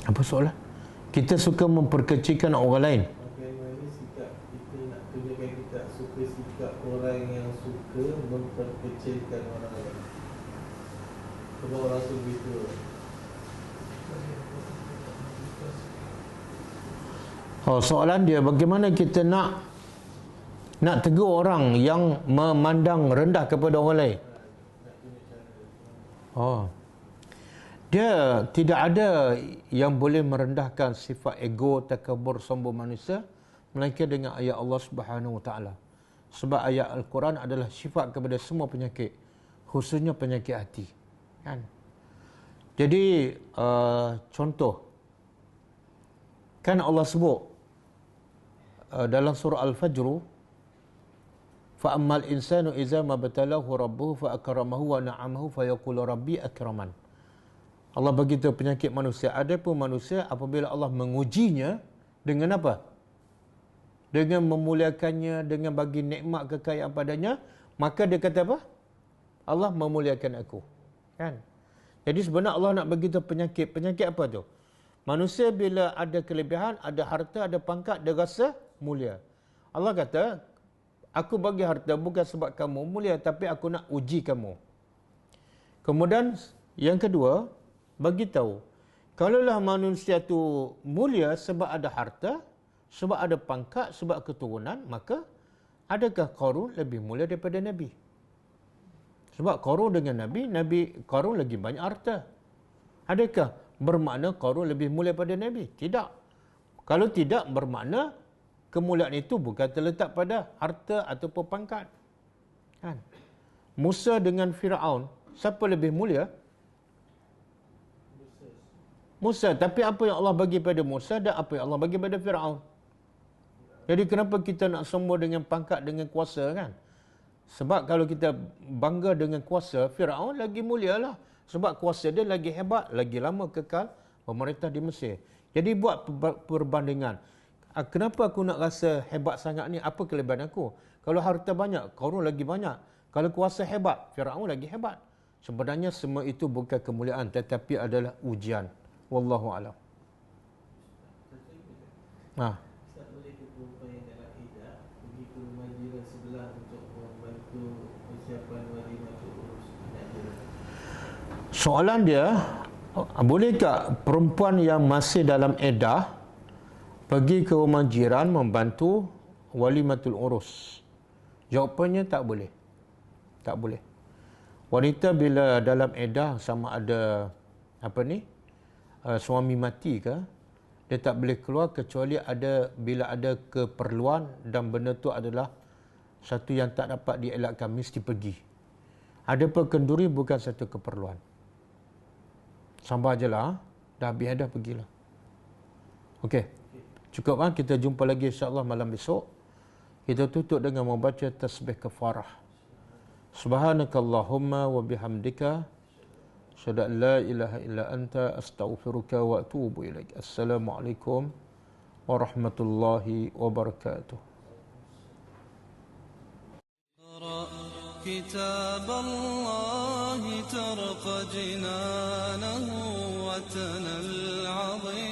Speaker 2: apa soalan? Kita suka memperkecilkan orang lain.
Speaker 3: Bagaimana sikap kita nak tunjukkan kita tak suka sikap orang yang suka memperkecilkan orang lain sebab orang itu lebih tua?
Speaker 2: Soalan dia, bagaimana kita nak tegur orang yang memandang rendah kepada orang lain? Dia tidak ada yang boleh merendahkan sifat ego, takabur, sombong manusia melainkan dengan ayat Allah Subhanahu Wa Taala. Sebab ayat Al-Quran adalah sifat kepada semua penyakit, khususnya penyakit hati. Kan? Jadi contoh, kan Allah sebut dalam surah Al-Fajr, fa ammal insanu idza mabtalahu rabbuhu fa akramahu wa na'amahu fa yaqulu rabbi akraman. Allah beritahu penyakit manusia. Adapun manusia apabila Allah mengujinya dengan apa? Dengan memuliakannya, dengan bagi nikmat kekayaan padanya, maka dia kata apa? Allah memuliakan aku. Kan? Jadi sebenarnya Allah nak beritahu penyakit. Penyakit apa tu? Manusia bila ada kelebihan, ada harta, ada pangkat, dia rasa mulia. Allah kata, aku bagi harta bukan sebab kamu mulia, tapi aku nak uji kamu. Kemudian yang kedua, bagi tahu, kalaulah manusia tu mulia sebab ada harta, sebab ada pangkat, sebab keturunan, maka adakah Qarun lebih mulia daripada Nabi? Sebab Qarun dengan Nabi Qarun lagi banyak harta. Adakah bermakna Qarun lebih mulia daripada Nabi? Tidak. Kalau tidak, bermakna kemuliaan itu bukan terletak pada harta ataupun pangkat. Kan? Musa dengan Firaun, siapa lebih mulia? Musa. Tapi apa yang Allah bagi pada Musa dan apa yang Allah bagi pada Firaun? Jadi kenapa kita nak sombong dengan pangkat, dengan kuasa kan? Sebab kalau kita bangga dengan kuasa, Firaun lagi mulia lah. Sebab kuasa dia lagi hebat, lagi lama kekal memerintah di Mesir. Jadi buat perbandingan. Kenapa aku nak rasa hebat sangat ni? Apa kelebihan aku? Kalau harta banyak, Qarun lagi banyak. Kalau kuasa hebat, Firaun lagi hebat. Sebenarnya semua itu bukan kemuliaan, tetapi adalah ujian. Wallahu a'lam.
Speaker 3: Ustaz, boleh ke perempuan yang dalam iddah pergi ke rumah jiran sebelah untuk membantu persiapan walimatul urus anak dia?
Speaker 2: Soalan dia, boleh tak perempuan yang masih dalam iddah pergi ke rumah jiran membantu walimatul urus? Jawapannya tak boleh. Tak boleh. Wanita bila dalam iddah sama ada suami mati ke, dia tak boleh keluar kecuali bila ada keperluan dan benda tu adalah satu yang tak dapat dielakkan, mesti pergi. Adapun kenduri bukan satu keperluan. Sabar je lah. Dah habis dah, pergilah. Okey. Cukup kan? Kita jumpa lagi insya-Allah malam besok. Kita tutup dengan membaca tasbih kafarah. Subhanakallahumma wa bihamdika asyhadu an la ilaha illa anta astaghfiruka wa atubu ilaik. Assalamualaikum warahmatullahi wabarakatuh.
Speaker 1: كتاب الله ترق جنانه وتنى العظيم